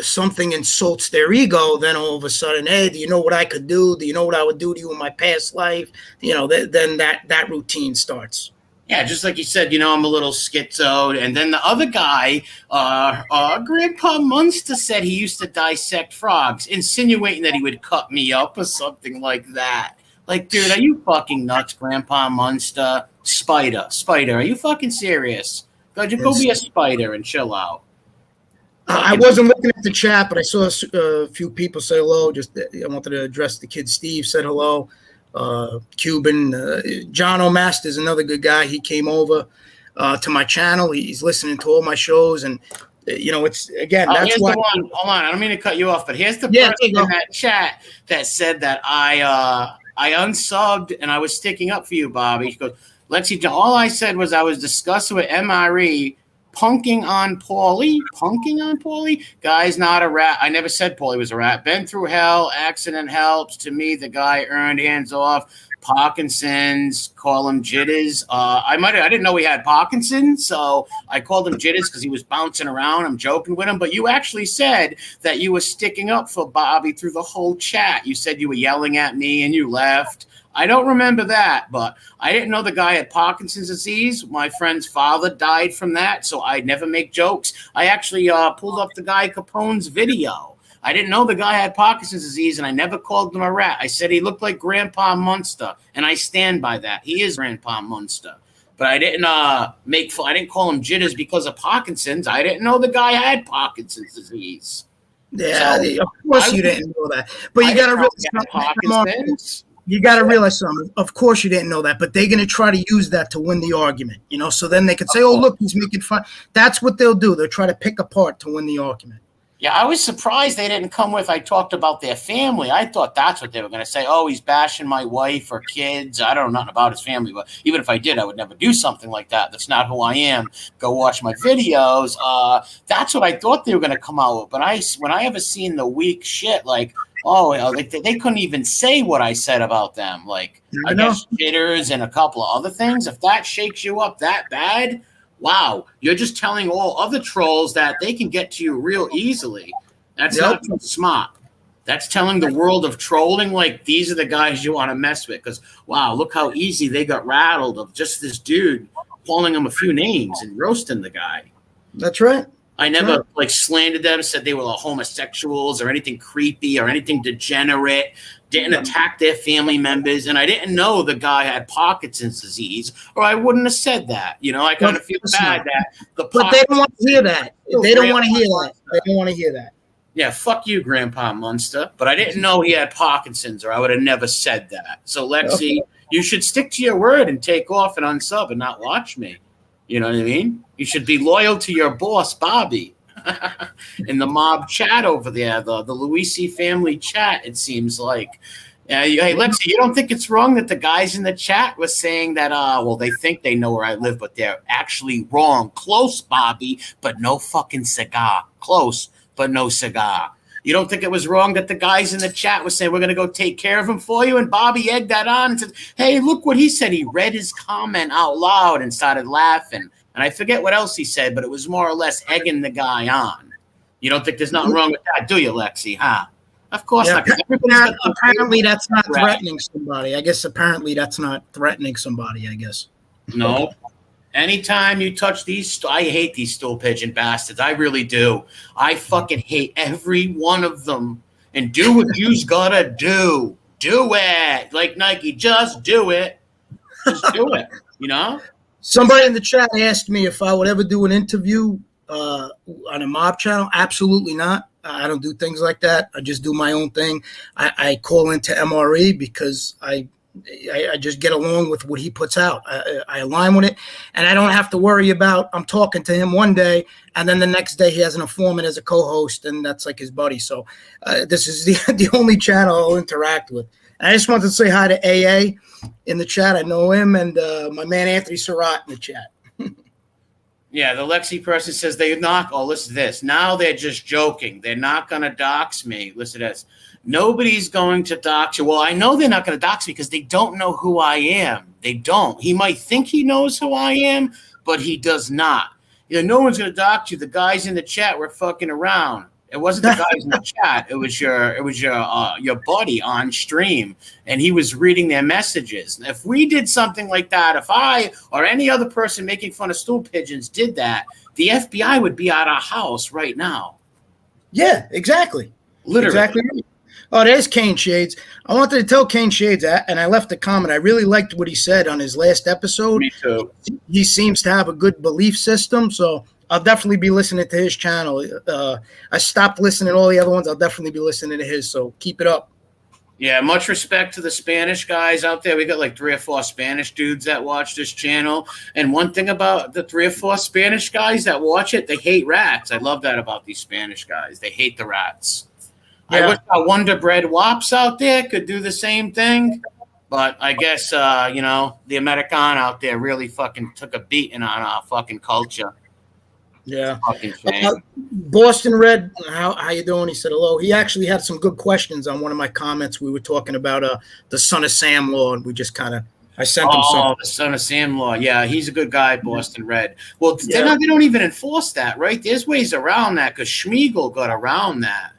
something insults their ego, then all of a sudden, hey, do you know what I could do? Do you know what I would do to you in my past life? Then that routine starts. Yeah, just like you said, I'm a little schizoed. And then the other guy, Grandpa Munster, said he used to dissect frogs, insinuating that he would cut me up or something like that. Like, dude, are you fucking nuts, Grandpa Munster? Spider, are you fucking serious? Go be a spider and chill out. I wasn't looking at the chat, but I saw a few people say hello. I wanted to address the kid. Steve said hello. Cuban, John O'Master is another good guy. He came over to my channel. He's listening to all my shows, and it's again. That's why. Hold on, I don't mean to cut you off, but here's the person in that chat that said that I unsubbed and I was sticking up for you, Bobby. He goes, "Let's see." All I said was I was discussing with MRE. Punking on Paulie. Guy's not a rat. I never said Paulie was a rat. Been through hell. Accident helps. To me, the guy earned hands off. Parkinson's, call him jitters. I didn't know he had Parkinson's, so I called him jitters because he was bouncing around. I'm joking with him, but you actually said that you were sticking up for Bobby through the whole chat. You said you were yelling at me and you left. I don't remember that, but I didn't know the guy had Parkinson's disease. My friend's father died from that, so I never make jokes. I actually pulled up the guy Capone's video. I didn't know the guy had Parkinson's disease, and I never called him a rat. I said he looked like Grandpa Munster, and I stand by that. He is Grandpa Munster. But I didn't I didn't call him jitters because of Parkinson's. I didn't know the guy had Parkinson's disease. Yeah, so, of course you didn't know that. But you got to realize you got to realize something. Of course you didn't know that, but they're going to try to use that to win the argument, you know. So then they could say, "Oh, look, he's making fun." That's what they'll do. They'll try to pick apart to win the argument. Yeah, I was surprised they didn't come with, I talked about their family. I thought that's what they were going to say. Oh, he's bashing my wife or kids. I don't know nothing about his family, but even if I did, I would never do something like that. That's not who I am. Go watch my videos. That's what I thought they were going to come out with. But when I ever seen the weak shit, like, they couldn't even say what I said about them. Like, I guess jitters and a couple of other things. If that shakes you up that bad, wow, you're just telling all other trolls that they can get to you real easily. That's not too smart. That's telling the world of trolling, like, these are the guys you want to mess with. Because, wow, look how easy they got rattled of just this dude calling him a few names and roasting the guy. That's right. I never slandered them, said they were homosexuals or anything creepy or anything degenerate, didn't attack their family members, and I didn't know the guy had Parkinson's disease, or I wouldn't have said that. You know, I kind of feel bad that But they don't want to hear that. They don't want to hear that. They don't want to hear that. Yeah, fuck you, Grandpa Munster. But I didn't know he had Parkinson's, or I would have never said that. So, Lexi, you should stick to your word and take off and unsub and not watch me. You know what I mean? You should be loyal to your boss, Bobby. In the mob chat over there, the Luisi family chat, it seems like. Hey, Lexi, you don't think it's wrong that the guys in the chat were saying that, they think they know where I live, but they're actually wrong. Close, Bobby, but no fucking cigar. Close, but no cigar. You don't think it was wrong that the guys in the chat were saying, we're going to go take care of him for you? And Bobby egged that on and said, hey, look what he said. He read his comment out loud and started laughing. And I forget what else he said, but it was more or less egging the guy on. You don't think there's nothing wrong with that, do you, Lexi? Huh? Of course not. Apparently that's not threatening somebody. I guess apparently that's not threatening somebody, I guess. No. Anytime you touch these, I hate these stool pigeon bastards. I really do. I fucking hate every one of them. And do what you's gotta do. Do it. Like Nike, just do it. Just do it. You know? Somebody in the chat asked me if I would ever do an interview on a mob channel. Absolutely not. I don't do things like that. I just do my own thing. I call into MRE because I just get along with what he puts out. I align with it, and I don't have to worry about I'm talking to him one day, and then the next day he has an informant as a co-host, and that's like his buddy. So this is the only channel I'll interact with. And I just wanted to say hi to AA in the chat. I know him, and my man Anthony Surratt in the chat. Yeah, the Lexi person says they knock. Oh, listen to this. Now they're just joking. They're not going to dox me. Listen to this. Nobody's going to dox you. Well, I know they're not going to dox me because they don't know who I am. They don't. He might think he knows who I am, but he does not. You know, no one's going to dox you. The guys in the chat were fucking around. It wasn't the guys in the chat. It was your buddy on stream, and he was reading their messages. If we did something like that, if I or any other person making fun of stool pigeons did that, the FBI would be at our house right now. Yeah, exactly. Literally. Exactly. Oh, there's Kane Shades. I wanted to tell Kane Shades that, and I left a comment. I really liked what he said on his last episode. Me too. He seems to have a good belief system, so I'll definitely be listening to his channel. I stopped listening to all the other ones. I'll definitely be listening to his, so keep it up. Yeah, much respect to the Spanish guys out there. We got like 3 or 4 Spanish dudes that watch this channel. And one thing about the 3 or 4 Spanish guys that watch it, they hate rats. I love that about these Spanish guys. They hate the rats. Yeah. I wish our Wonder Bread Wops out there could do the same thing. But I guess, the American out there really fucking took a beating on our fucking culture. Yeah. Fucking shame. Boston Red, how you doing? He said hello. He actually had some good questions on one of my comments. We were talking about the Son of Sam law, and we just I sent him something. The Son of Sam law. Yeah, he's a good guy, Boston Red. Well, they don't even enforce that, right? There's ways around that because Schmiegel got around that.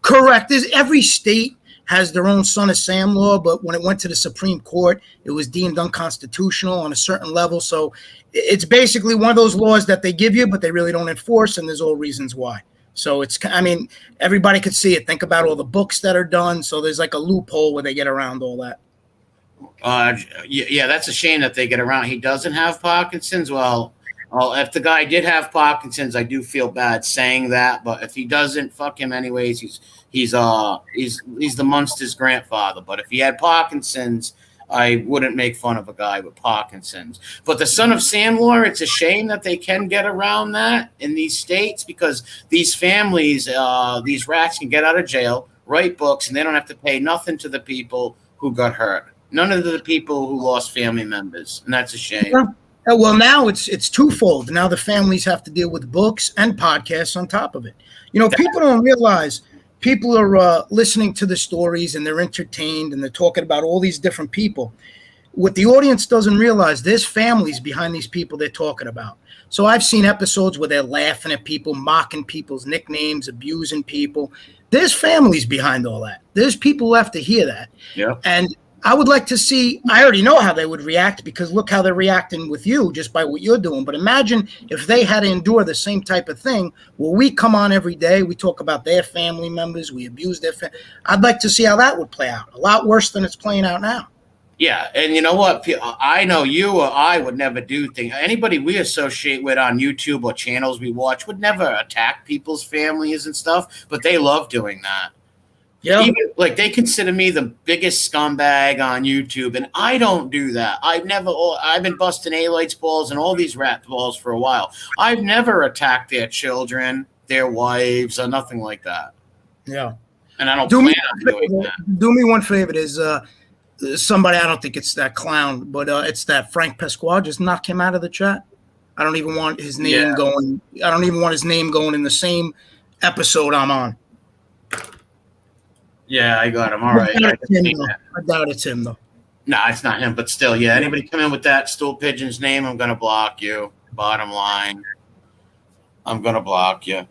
Correct. Every state has their own Son of Sam law, but when it went to the Supreme Court, it was deemed unconstitutional on a certain level. So it's basically one of those laws that they give you, but they really don't enforce, and there's all reasons why. So everybody could see it. Think about all the books that are done. So there's like a loophole where they get around all that. Yeah, that's a shame that they get around. He doesn't have Parkinson's. Well, if the guy did have Parkinson's, I do feel bad saying that. But if he doesn't, fuck him anyways. He's the Munster's grandfather. But if he had Parkinson's, I wouldn't make fun of a guy with Parkinson's. But the Son of Sam law, it's a shame that they can get around that in these states because these families, these rats can get out of jail, write books, and they don't have to pay nothing to the people who got hurt. None of the people who lost family members, and that's a shame. Yeah. Well, now it's twofold. Now the families have to deal with books and podcasts on top of it. People don't realize people are listening to the stories and they're entertained and they're talking about all these different people. What the audience doesn't realize, there's families behind these people they're talking about. So I've seen episodes where they're laughing at people, mocking people's nicknames, abusing people. There's families behind all that. There's people who have to hear that. Yeah. And I would like to see, I already know how they would react because look how they're reacting with you just by what you're doing. But imagine if they had to endure the same type of thing where we come on every day, we talk about their family members, we abuse their family. I'd like to see how that would play out. A lot worse than it's playing out now. Yeah, and you know what? I know you or I would never do things. Anybody we associate with on YouTube or channels we watch would never attack people's families and stuff, but they love doing that. Yeah, even like they consider me the biggest scumbag on YouTube, and I don't do that. I've been busting A-lights balls and all these rat balls for a while. I've never attacked their children, their wives, or nothing like that. Yeah, and I don't plan on doing that. Do me one favor. There's somebody, I don't think it's that clown, but it's that Frank Pasquale. Just knock him out of the chat. I don't even want his name going. I don't even want his name going in the same episode I'm on. Yeah, I got him. All right. I doubt it's him, though. No, it's not him, but still, yeah. Anybody come in with that stool pigeon's name, I'm going to block you. Bottom line. I'm going to block you.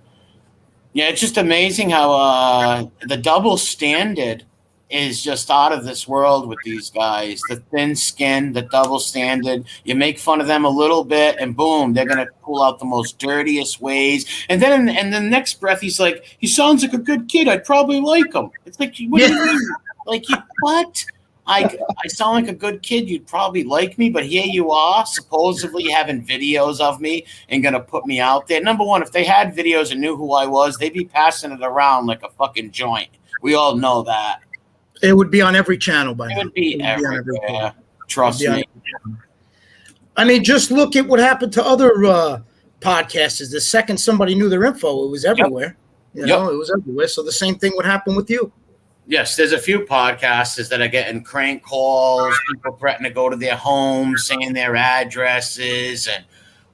Yeah, it's just amazing how the double standard is just out of this world with these guys. The thin skin, the double standard. You make fun of them a little bit, and boom, they're gonna pull out the most dirtiest ways. And then, in the next breath, he's like, "He sounds like a good kid. I'd probably like him." It's like, what do you mean? Like, what? I sound like a good kid. You'd probably like me, but here you are, supposedly having videos of me and gonna put me out there. Number one, if they had videos and knew who I was, they'd be passing it around like a fucking joint. We all know that. It would be on every channel by now. It would be everywhere. Trust me. I mean, just look at what happened to other podcasters. The second somebody knew their info, it was everywhere. You know, it was everywhere. So the same thing would happen with you. Yes, there's a few podcasters that are getting crank calls, people threatening to go to their homes, saying their addresses, and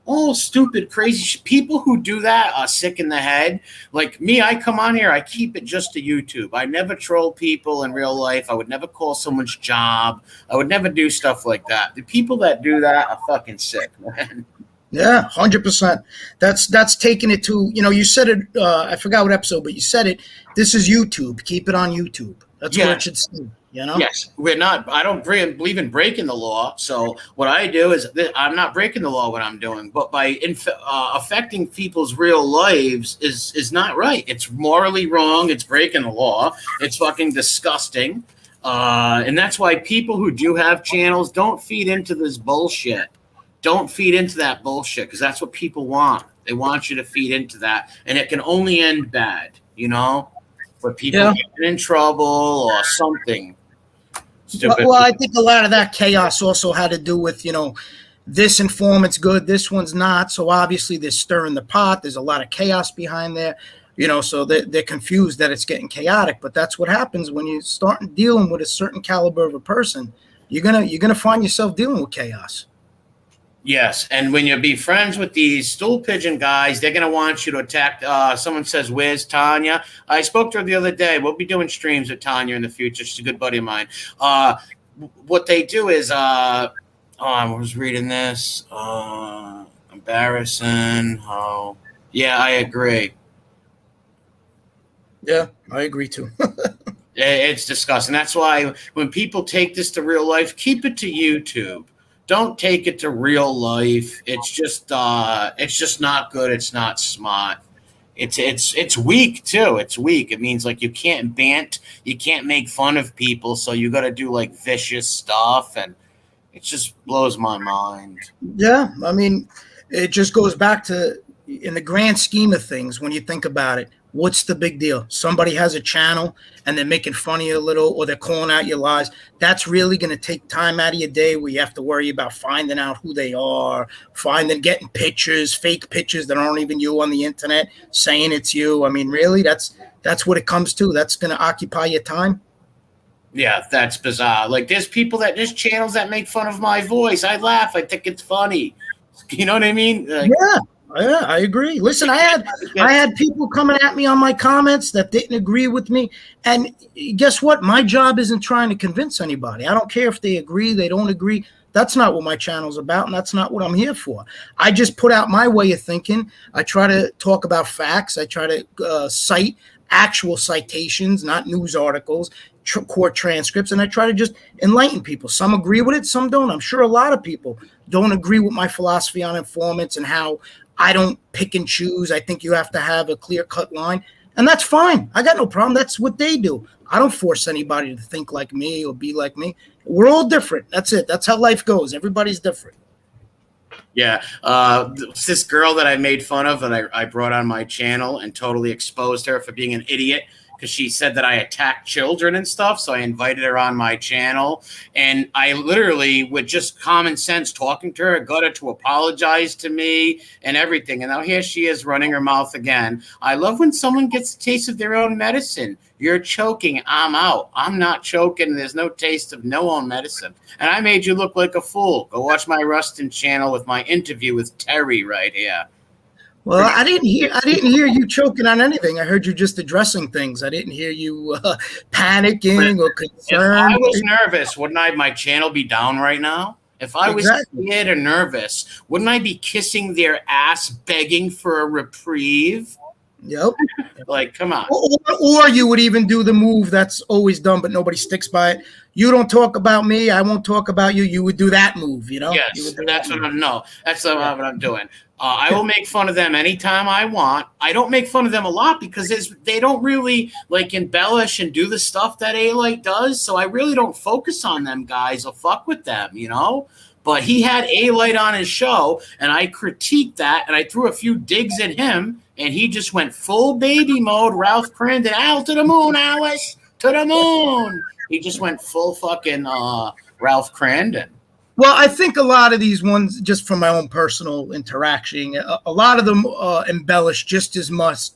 all stupid, crazy shit. People who do that are sick in the head. Like me, I come on here, I keep it just to YouTube. I never troll people in real life. I would never call someone's job. I would never do stuff like that. The people that do that are fucking sick, man. Yeah, 100%. That's taking it to, you said it, I forgot what episode, but you said it. This is YouTube. Keep it on YouTube. That's where it should stay. Yes, we're not. I don't believe in breaking the law. So what I do is I'm not breaking the law. What I'm doing, but by affecting people's real lives is not right. It's morally wrong. It's breaking the law. It's fucking disgusting. And that's why people who do have channels don't feed into this bullshit. Don't feed into that bullshit because that's what people want. They want you to feed into that, and it can only end bad. For people getting in trouble or something. Well, I think a lot of that chaos also had to do with, this informant's good, this one's not. So obviously they're stirring the pot. There's a lot of chaos behind there, so they're confused that it's getting chaotic. But that's what happens when you start dealing with a certain caliber of a person. You're gonna find yourself dealing with chaos. Yes, and when you be friends with these stool pigeon guys, they're gonna want you to attack. Someone says, "Where's Tanya?" I spoke to her the other day. We'll be doing streams with Tanya in the future. She's a good buddy of mine. What they do is, I was reading this. Embarrassing. Oh, yeah, I agree. Yeah, I agree too. It's disgusting. That's why when people take this to real life, keep it to YouTube. Don't take it to real life. It's just not good. It's not smart. It's weak too. It's weak. It means like you can't bant, you can't make fun of people, so you got to do like vicious stuff, and it just blows my mind. Yeah, I mean, it just goes back to, in the grand scheme of things, when you think about it, what's the big deal? Somebody has a channel and they're making fun of you a little, or they're calling out your lies. That's really going to take time out of your day where you have to worry about finding out who they are, getting pictures, fake pictures that aren't even you on the internet, saying it's you. I mean, really, that's what it comes to. That's going to occupy your time. Yeah, that's bizarre. Like there's channels that make fun of my voice. I laugh. I think it's funny. You know what I mean? Like, yeah, I agree. Listen, I had people coming at me on my comments that didn't agree with me. And guess what? My job isn't trying to convince anybody. I don't care if they agree, they don't agree. That's not what my channel's about, and that's not what I'm here for. I just put out my way of thinking. I try to talk about facts. I try to cite actual citations, not news articles, court transcripts, and I try to just enlighten people. Some agree with it, some don't. I'm sure a lot of people don't agree with my philosophy on informants and how I don't pick and choose. I think you have to have a clear-cut line, and that's fine. I got no problem. That's what they do. I don't force anybody to think like me or be like me. We're all different. That's it. That's how life goes. Everybody's different. Yeah. This girl that I made fun of and I brought on my channel and totally exposed her for being an idiot because she said that I attacked children and stuff. So I invited her on my channel, and I literally, with just common sense talking to her, got her to apologize to me and everything. And now here she is running her mouth again. I love when someone gets a taste of their own medicine. You're choking. I'm out. I'm not choking. There's no taste of no own medicine. And I made you look like a fool. Go watch my Rustin channel with my interview with Terry right here. Well, I didn't hear you choking on anything. I heard you just addressing things. I didn't hear you panicking or concerned. If I was nervous, wouldn't my channel be down right now? If I was scared or nervous, wouldn't I be kissing their ass begging for a reprieve? Yep. Like, come on. Or you would even do the move that's always done, but nobody sticks by it. You don't talk about me, I won't talk about you. You would do that move, you know? Yes, that's what I'm doing. I will make fun of them anytime I want. I don't make fun of them a lot because they don't really like embellish and do the stuff that A-Light does. So I really don't focus on them guys or fuck with them, you know? But he had A-Light on his show, and I critiqued that, and I threw a few digs at him, and he just went full baby mode, Ralph Kramden, out to the moon, Alice, to the moon. He just went full fucking Ralph Kramden. Well, I think a lot of these ones, just from my own personal interaction, a lot of them embellish just as much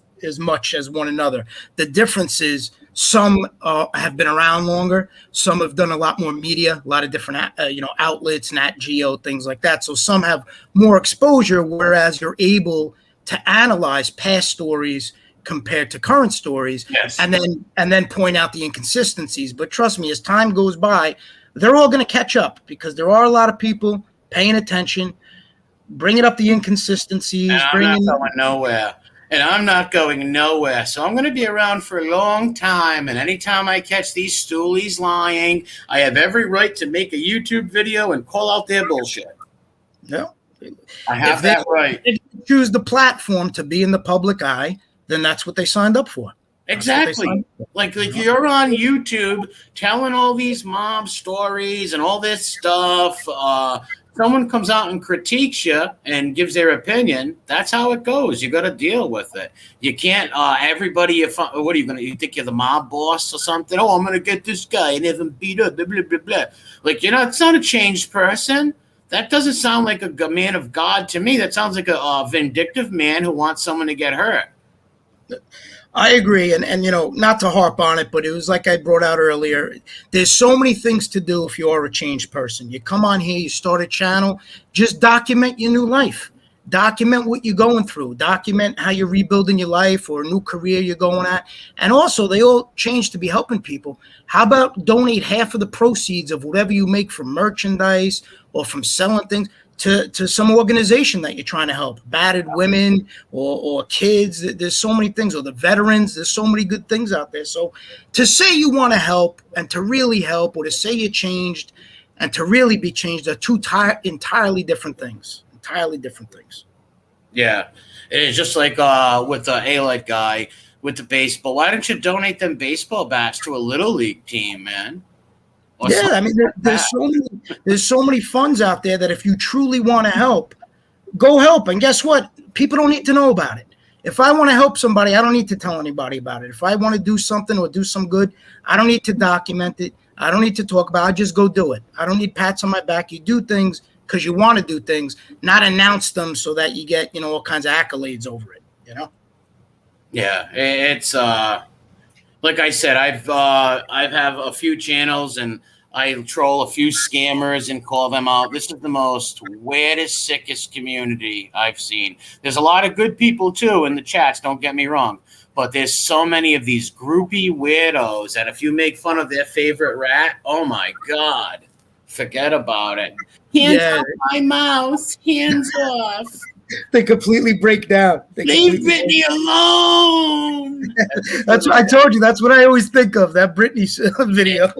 as one another. The difference is some have been around longer. Some have done a lot more media, a lot of different outlets, Nat Geo, things like that. So some have more exposure, whereas you're able to analyze past stories compared to current stories, yes, and then point out the inconsistencies. But trust me, as time goes by, they're all going to catch up because there are a lot of people paying attention, bringing up the inconsistencies. I'm not going nowhere. And I'm not going nowhere. So I'm going to be around for a long time. And anytime I catch these stoolies lying, I have every right to make a YouTube video and call out their bullshit. Yeah. I have that right. If they choose the platform to be in the public eye, then that's what they signed up for. Exactly. Like you're on YouTube telling all these mob stories and all this stuff. Someone comes out and critiques you and gives their opinion. That's how it goes. You got to deal with it. You can't. Everybody. What are you gonna? You think you're the mob boss or something? Oh, I'm gonna get this guy and have him beat up. Blah blah blah blah. Like it's not a changed person. That doesn't sound like a man of God to me. That sounds like a vindictive man who wants someone to get hurt. I agree, and not to harp on it, but it was like I brought out earlier. There's so many things to do if you are a changed person. You come on here, you start a channel, just document your new life. Document what you're going through. Document how you're rebuilding your life or a new career you're going at. And also, they all change to be helping people. How about donate half of the proceeds of whatever you make from merchandise or from selling things to some organization that you're trying to help, battered women or kids. There's so many things, or the veterans. There's so many good things out there. So to say you want to help and to really help, or to say you changed and to really be changed, are two entirely different things. Entirely different things. Yeah, it is just like with the A-Light guy with the baseball. Why don't you donate them baseball bats to a little league team, man? Yeah, I mean, there's so many funds out there that if you truly want to help, go help. And guess what? People don't need to know about it. If I want to help somebody, I don't need to tell anybody about it. If I want to do something or do some good, I don't need to document it. I don't need to talk about it. I just go do it. I don't need pats on my back. You do things because you want to do things, not announce them so that you get, all kinds of accolades over it, Yeah, it's like I said, I've have a few channels and I troll a few scammers and call them out. This is the most weirdest, sickest community I've seen. There's a lot of good people too in the chats, don't get me wrong, but there's so many of these groupie weirdos that if you make fun of their favorite rat, oh my God, forget about it. Hands off my mouse, hands off. They completely break down. Leave Britney alone. That's what I told you. That's what I always think of, that Britney video.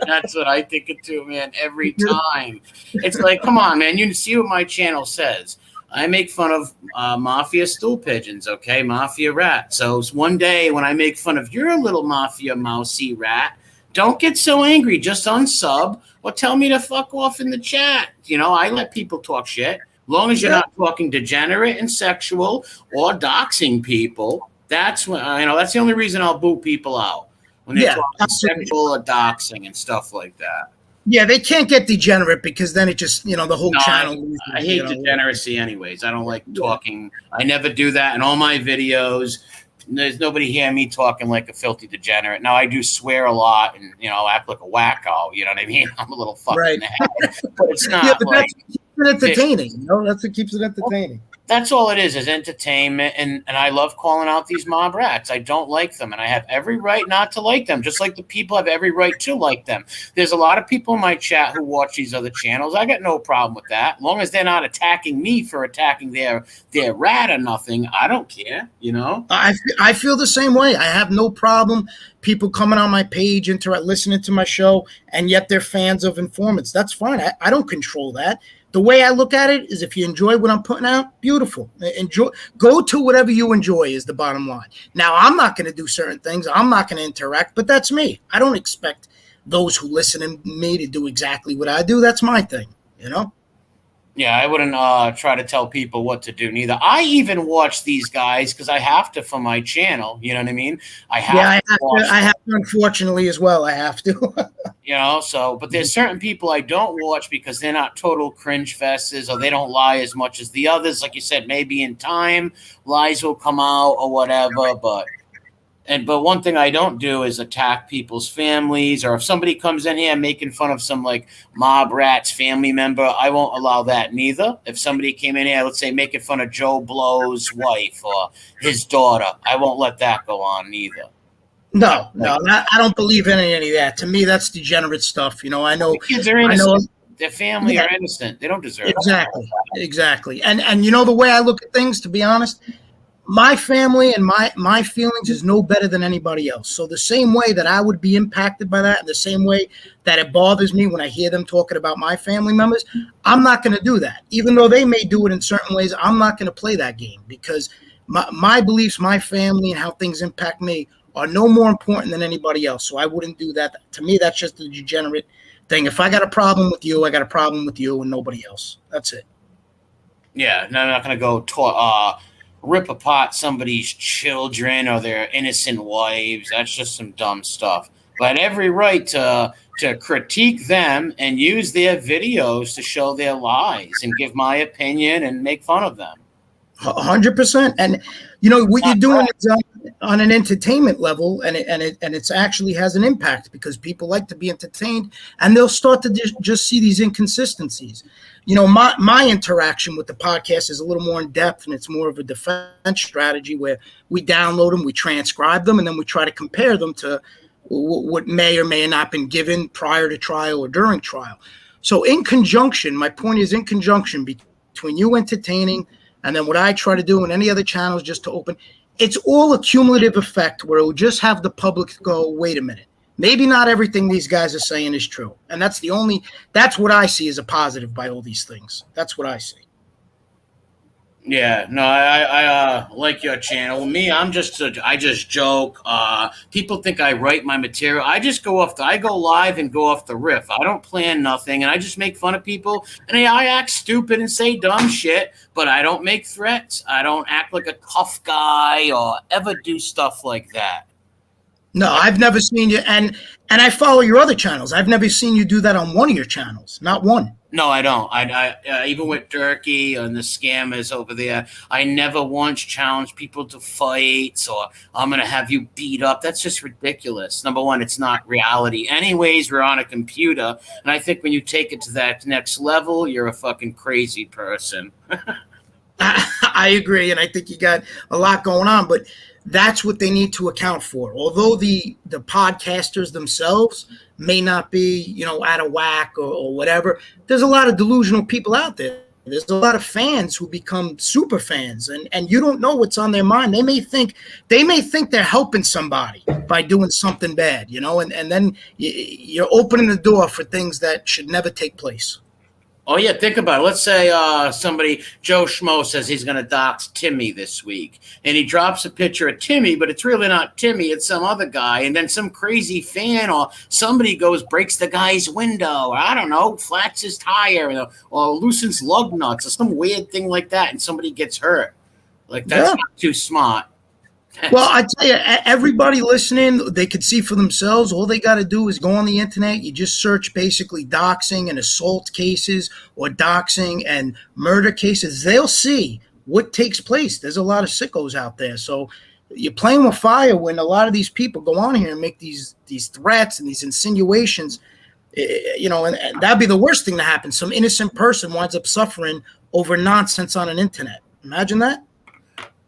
That's what I think of too, man, every time. It's like, come on, man. You see what my channel says. I make fun of mafia stool pigeons, okay? Mafia rat. So one day when I make fun of your little mafia mousy rat, don't get so angry. Just unsub or tell me to fuck off in the chat. I let people talk shit. Long as you're not talking degenerate and sexual or doxing people, that's when that's the only reason I'll boot people out when they're talking sexual or doxing and stuff like that. Yeah, they can't get degenerate because then it just the whole channel. I hate degeneracy, anyways. I don't like talking. I never do that in all my videos. There's nobody hearing me talking like a filthy degenerate. Now I do swear a lot and act like a wacko. You know what I mean? I'm a little fucking in the head, but it's not entertaining. That's what keeps it entertaining. That's all it is entertainment. And I love calling out these mob rats. I don't like them, and I have every right not to like them, just like the people have every right to like them. There's a lot of people in my chat who watch these other channels. I got no problem with that. As long as they're not attacking me for attacking their rat or nothing, I don't care, I feel the same way. I have no problem people coming on my page, listening to my show, and yet they're fans of informants. That's fine. I don't control that. The way I look at it is if you enjoy what I'm putting out, beautiful. Go to whatever you enjoy is the bottom line. Now, I'm not going to do certain things. I'm not going to interact, but that's me. I don't expect those who listen to me to do exactly what I do. That's my thing, Yeah, I wouldn't try to tell people what to do neither. I even watch these guys because I have to for my channel. You know what I mean? I have to, unfortunately, as well. I have to. But there's certain people I don't watch because they're not total cringe fests or they don't lie as much as the others. Like you said, maybe in time lies will come out or whatever, but one thing I don't do is attack people's families, or if somebody comes in here making fun of some like mob rat's family member, I won't allow that neither. If somebody came in here, let's say making fun of Joe Blow's wife or his daughter, I won't let that go on neither. No, I don't believe in any of that. To me, that's degenerate stuff. I know the kids are innocent. Their family are innocent. They don't deserve it. Exactly. And the way I look at things, to be honest, my family and my feelings is no better than anybody else. So the same way that I would be impacted by that, and the same way that it bothers me when I hear them talking about my family members, I'm not going to do that. Even though they may do it in certain ways, I'm not going to play that game because my beliefs, my family, and how things impact me are no more important than anybody else. So I wouldn't do that. To me, that's just a degenerate thing. If I got a problem with you, I got a problem with you and nobody else. That's it. Yeah, no, I'm not going to go rip apart somebody's children or their innocent wives. That's just some dumb stuff. But I had every right to critique them and use their videos to show their lies and give my opinion and make fun of them. 100%. And what you're doing is on an entertainment level, and it's actually has an impact because people like to be entertained, and they'll start to just see these inconsistencies. You know, my interaction with the podcast is a little more in depth, and it's more of a defense strategy where we download them, we transcribe them, and then we try to compare them to what may or may not been given prior to trial or during trial. So in conjunction, my point is in conjunction between you entertaining and then what I try to do in any other channels just to open, it's all a cumulative effect where it will just have the public go, wait a minute, maybe not everything these guys are saying is true. And that's what I see as a positive by all these things. That's what I see. Yeah, no, I like your channel. Me, I just joke. People think I write my material. I just I go live and go off the riff. I don't plan nothing, and I just make fun of people. And I act stupid and say dumb shit, but I don't make threats. I don't act like a tough guy or ever do stuff like that. No, I've never seen you, and I follow your other channels. I've never seen you do that on one of your channels, not one. No, I don't. I even with Durkee and the scammers over there, I never once challenged people to fights or I'm going to have you beat up. That's just ridiculous. Number one, it's not reality. Anyways, we're on a computer. And I think when you take it to that next level, you're a fucking crazy person. I agree. And I think you got a lot going on, but that's what they need to account for. Although the podcasters themselves may not be, you know, out of whack or whatever, there's a lot of delusional people out there. There's a lot of fans who become super fans, and you don't know what's on their mind. They may think they're helping somebody by doing something bad, you know, and then you're opening the door for things that should never take place. Oh, yeah, think about it. Let's say somebody, Joe Schmo, says he's going to dox Timmy this week. And he drops a picture of Timmy, but it's really not Timmy. It's some other guy. And then some crazy fan or somebody breaks the guy's window. Or I don't know, flats his tire or loosens lug nuts or some weird thing like that. And somebody gets hurt. Like, that's not too smart. Well, I tell you, everybody listening, they could see for themselves. All they got to do is go on the internet. You just search basically doxing and assault cases or doxing and murder cases. They'll see what takes place. There's a lot of sickos out there. So you're playing with fire when a lot of these people go on here and make these threats and these insinuations, you know, and that'd be the worst thing to happen. Some innocent person winds up suffering over nonsense on an internet. Imagine that.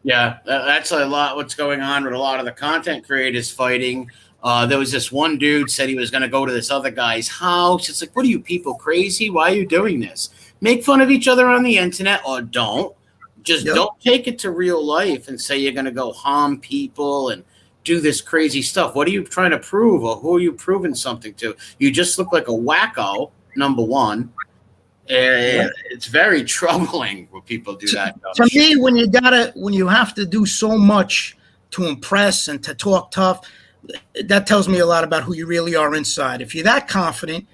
Yeah, that's a lot what's going on with a lot of the content creators fighting. There was this one dude said he was going to go to this other guy's house. It's like, what are you people crazy? Why are you doing this? Make fun of each other on the internet or don't. Just don't take it to real life and say you're going to go harm people and do this crazy stuff. What are you trying to prove or who are you proving something to? You just look like a wacko, number one. It's very troubling when people do that. To me, when you have to do so much to impress and to talk tough, that tells me a lot about who you really are inside. If you're that confident,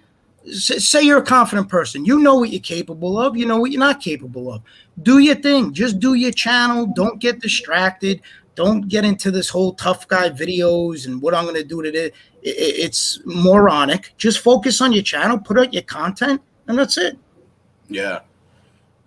say you're a confident person, you know what you're capable of, you know what you're not capable of. Do your thing. Just do your channel. Don't get distracted. Don't get into this whole tough guy videos and what I'm going to do today. It's moronic. Just focus on your channel, put out your content, and that's it. Yeah,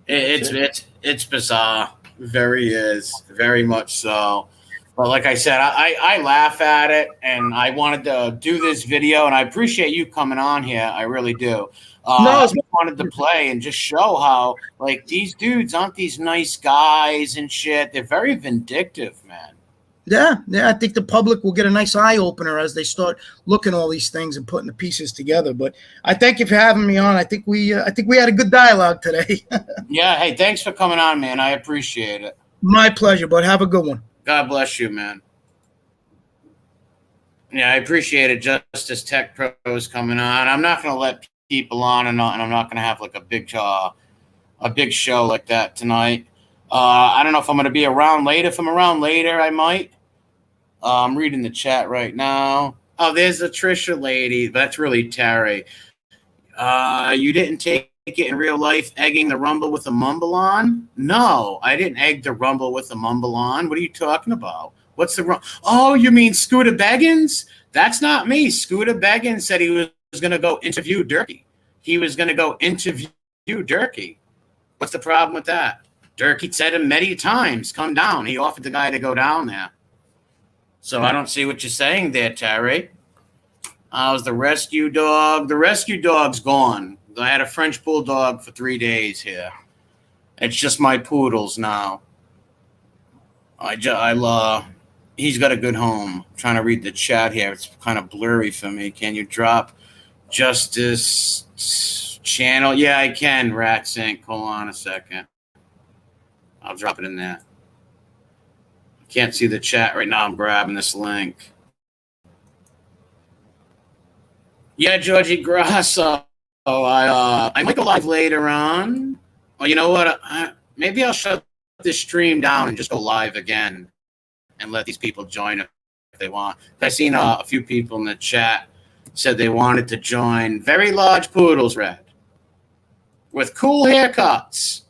it's bizarre. Very much so. But like I said, I laugh at it, and I wanted to do this video, and I appreciate you coming on here. I really do. I just wanted to play and just show how, like, these dudes aren't these nice guys and shit. They're very vindictive, man. Yeah, I think the public will get a nice eye opener as they start looking at all these things and putting the pieces together. But I thank you for having me on. I think we had a good dialogue today. Yeah, hey, thanks for coming on, man. I appreciate it. My pleasure, but have a good one. God bless you, man. Yeah, I appreciate it. Justice Tech Pros coming on. I'm not going to let people on, and I'm not going to have like a big show like that tonight. I don't know if I'm going to be around later. If I'm around later, I might. I'm reading the chat right now. Oh, there's the Trisha lady. That's really Terry. You didn't take it in real life, egging the Rumble with a mumble on? No, I didn't egg the Rumble with a mumble on. What are you talking about? What's the Rumble? Oh, you mean Scooter Beggins? That's not me. Scooter Beggins said he was going to go interview Durkee. He was going to go interview Durkee. What's the problem with that? Durkee said him many times, come down. He offered the guy to go down there. So I don't see what you're saying there, Terry. How's the rescue dog? The rescue dog's gone. I had a French bulldog for 3 days here. It's just my poodles now. He's got a good home. I'm trying to read the chat here. It's kind of blurry for me. Can you drop Justice channel? Yeah, I can, Rat Sync. Hold on a second. I'll drop it in there. I can't see the chat right now. I'm grabbing this link. Yeah, Georgie Grasso. I might go live later on. Well, you know what? Maybe I'll shut this stream down and just go live again and let these people join if they want. I've seen a few people in the chat said they wanted to join. Very large poodles, Red, with cool haircuts.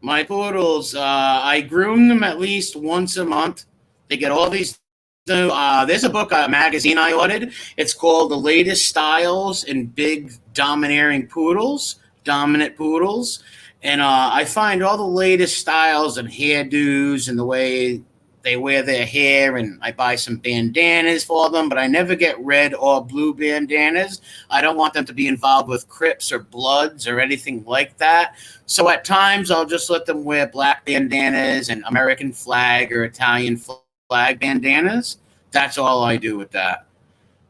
My poodles, I groom them at least once a month. They get all these new, there's a book, a magazine I ordered. It's called The Latest Styles in Big Domineering Poodles, Dominant Poodles. And I find all the latest styles and hairdos and the way they wear their hair, and I buy some bandanas for them, but I never get red or blue bandanas. I don't want them to be involved with Crips or Bloods or anything like that. So at times I'll just let them wear black bandanas and American flag or Italian flag bandanas. That's all I do with that.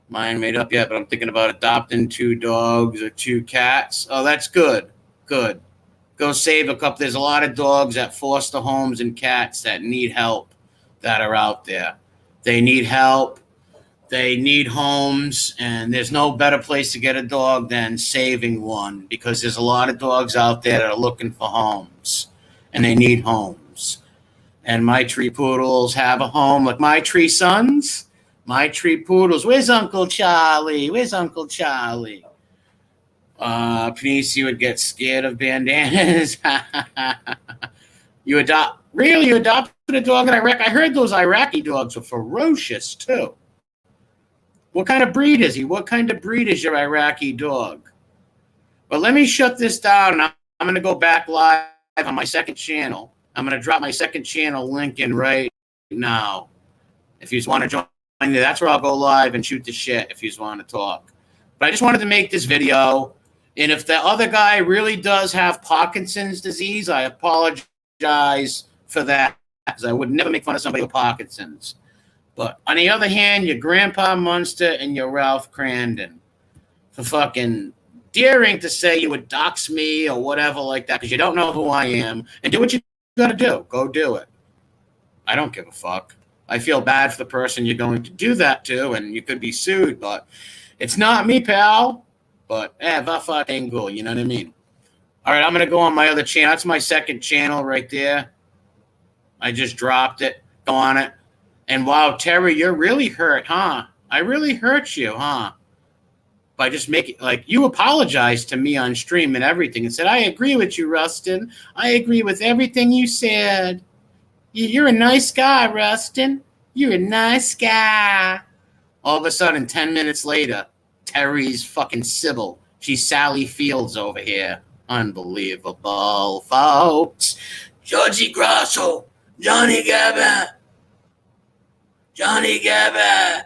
Mine made up yet, but I'm thinking about adopting 2 dogs or 2 cats. Oh, that's good. Good. Go save a couple. There's a lot of dogs at foster homes and cats that need help that are out there. They need help. They need homes, and there's no better place to get a dog than saving one, because there's a lot of dogs out there that are looking for homes, and they need homes. And my tree poodles have a home. Like my tree sons, my tree poodles. Where's Uncle Charlie? Where's Uncle Charlie? Panisi would get scared of bandanas. You adopted a dog in Iraq? I heard those Iraqi dogs were ferocious too. What kind of breed is he? What kind of breed is your Iraqi dog? But let me shut this down. And I'm going to go back live on my second channel. I'm going to drop my second channel link in right now. If you just want to join me, that's where I'll go live and shoot the shit if you just want to talk. But I just wanted to make this video. And if the other guy really does have Parkinson's disease, I apologize for that, because I would never make fun of somebody with Parkinson's. But on the other hand, your Grandpa Munster and your Ralph Kramden for fucking daring to say you would dox me or whatever like that, because you don't know who I am, and do what you got to do. Go do it. I don't give a fuck. I feel bad for the person you're going to do that to, and you could be sued, but it's not me, pal. But, va fucking go, you know what I mean? All right, I'm going to go on my other channel. That's my second channel right there. I just dropped it. Go on it. And wow, Terry, you're really hurt, huh? I really hurt you, huh? By just making, like, you apologized to me on stream and everything and said, I agree with you, Rustin. I agree with everything you said. You're a nice guy, Rustin. You're a nice guy. All of a sudden, 10 minutes later, Terry's fucking Sybil. She's Sally Fields over here. Unbelievable, folks. Georgie Grasso. Johnny Gabbett. Johnny Gabbett.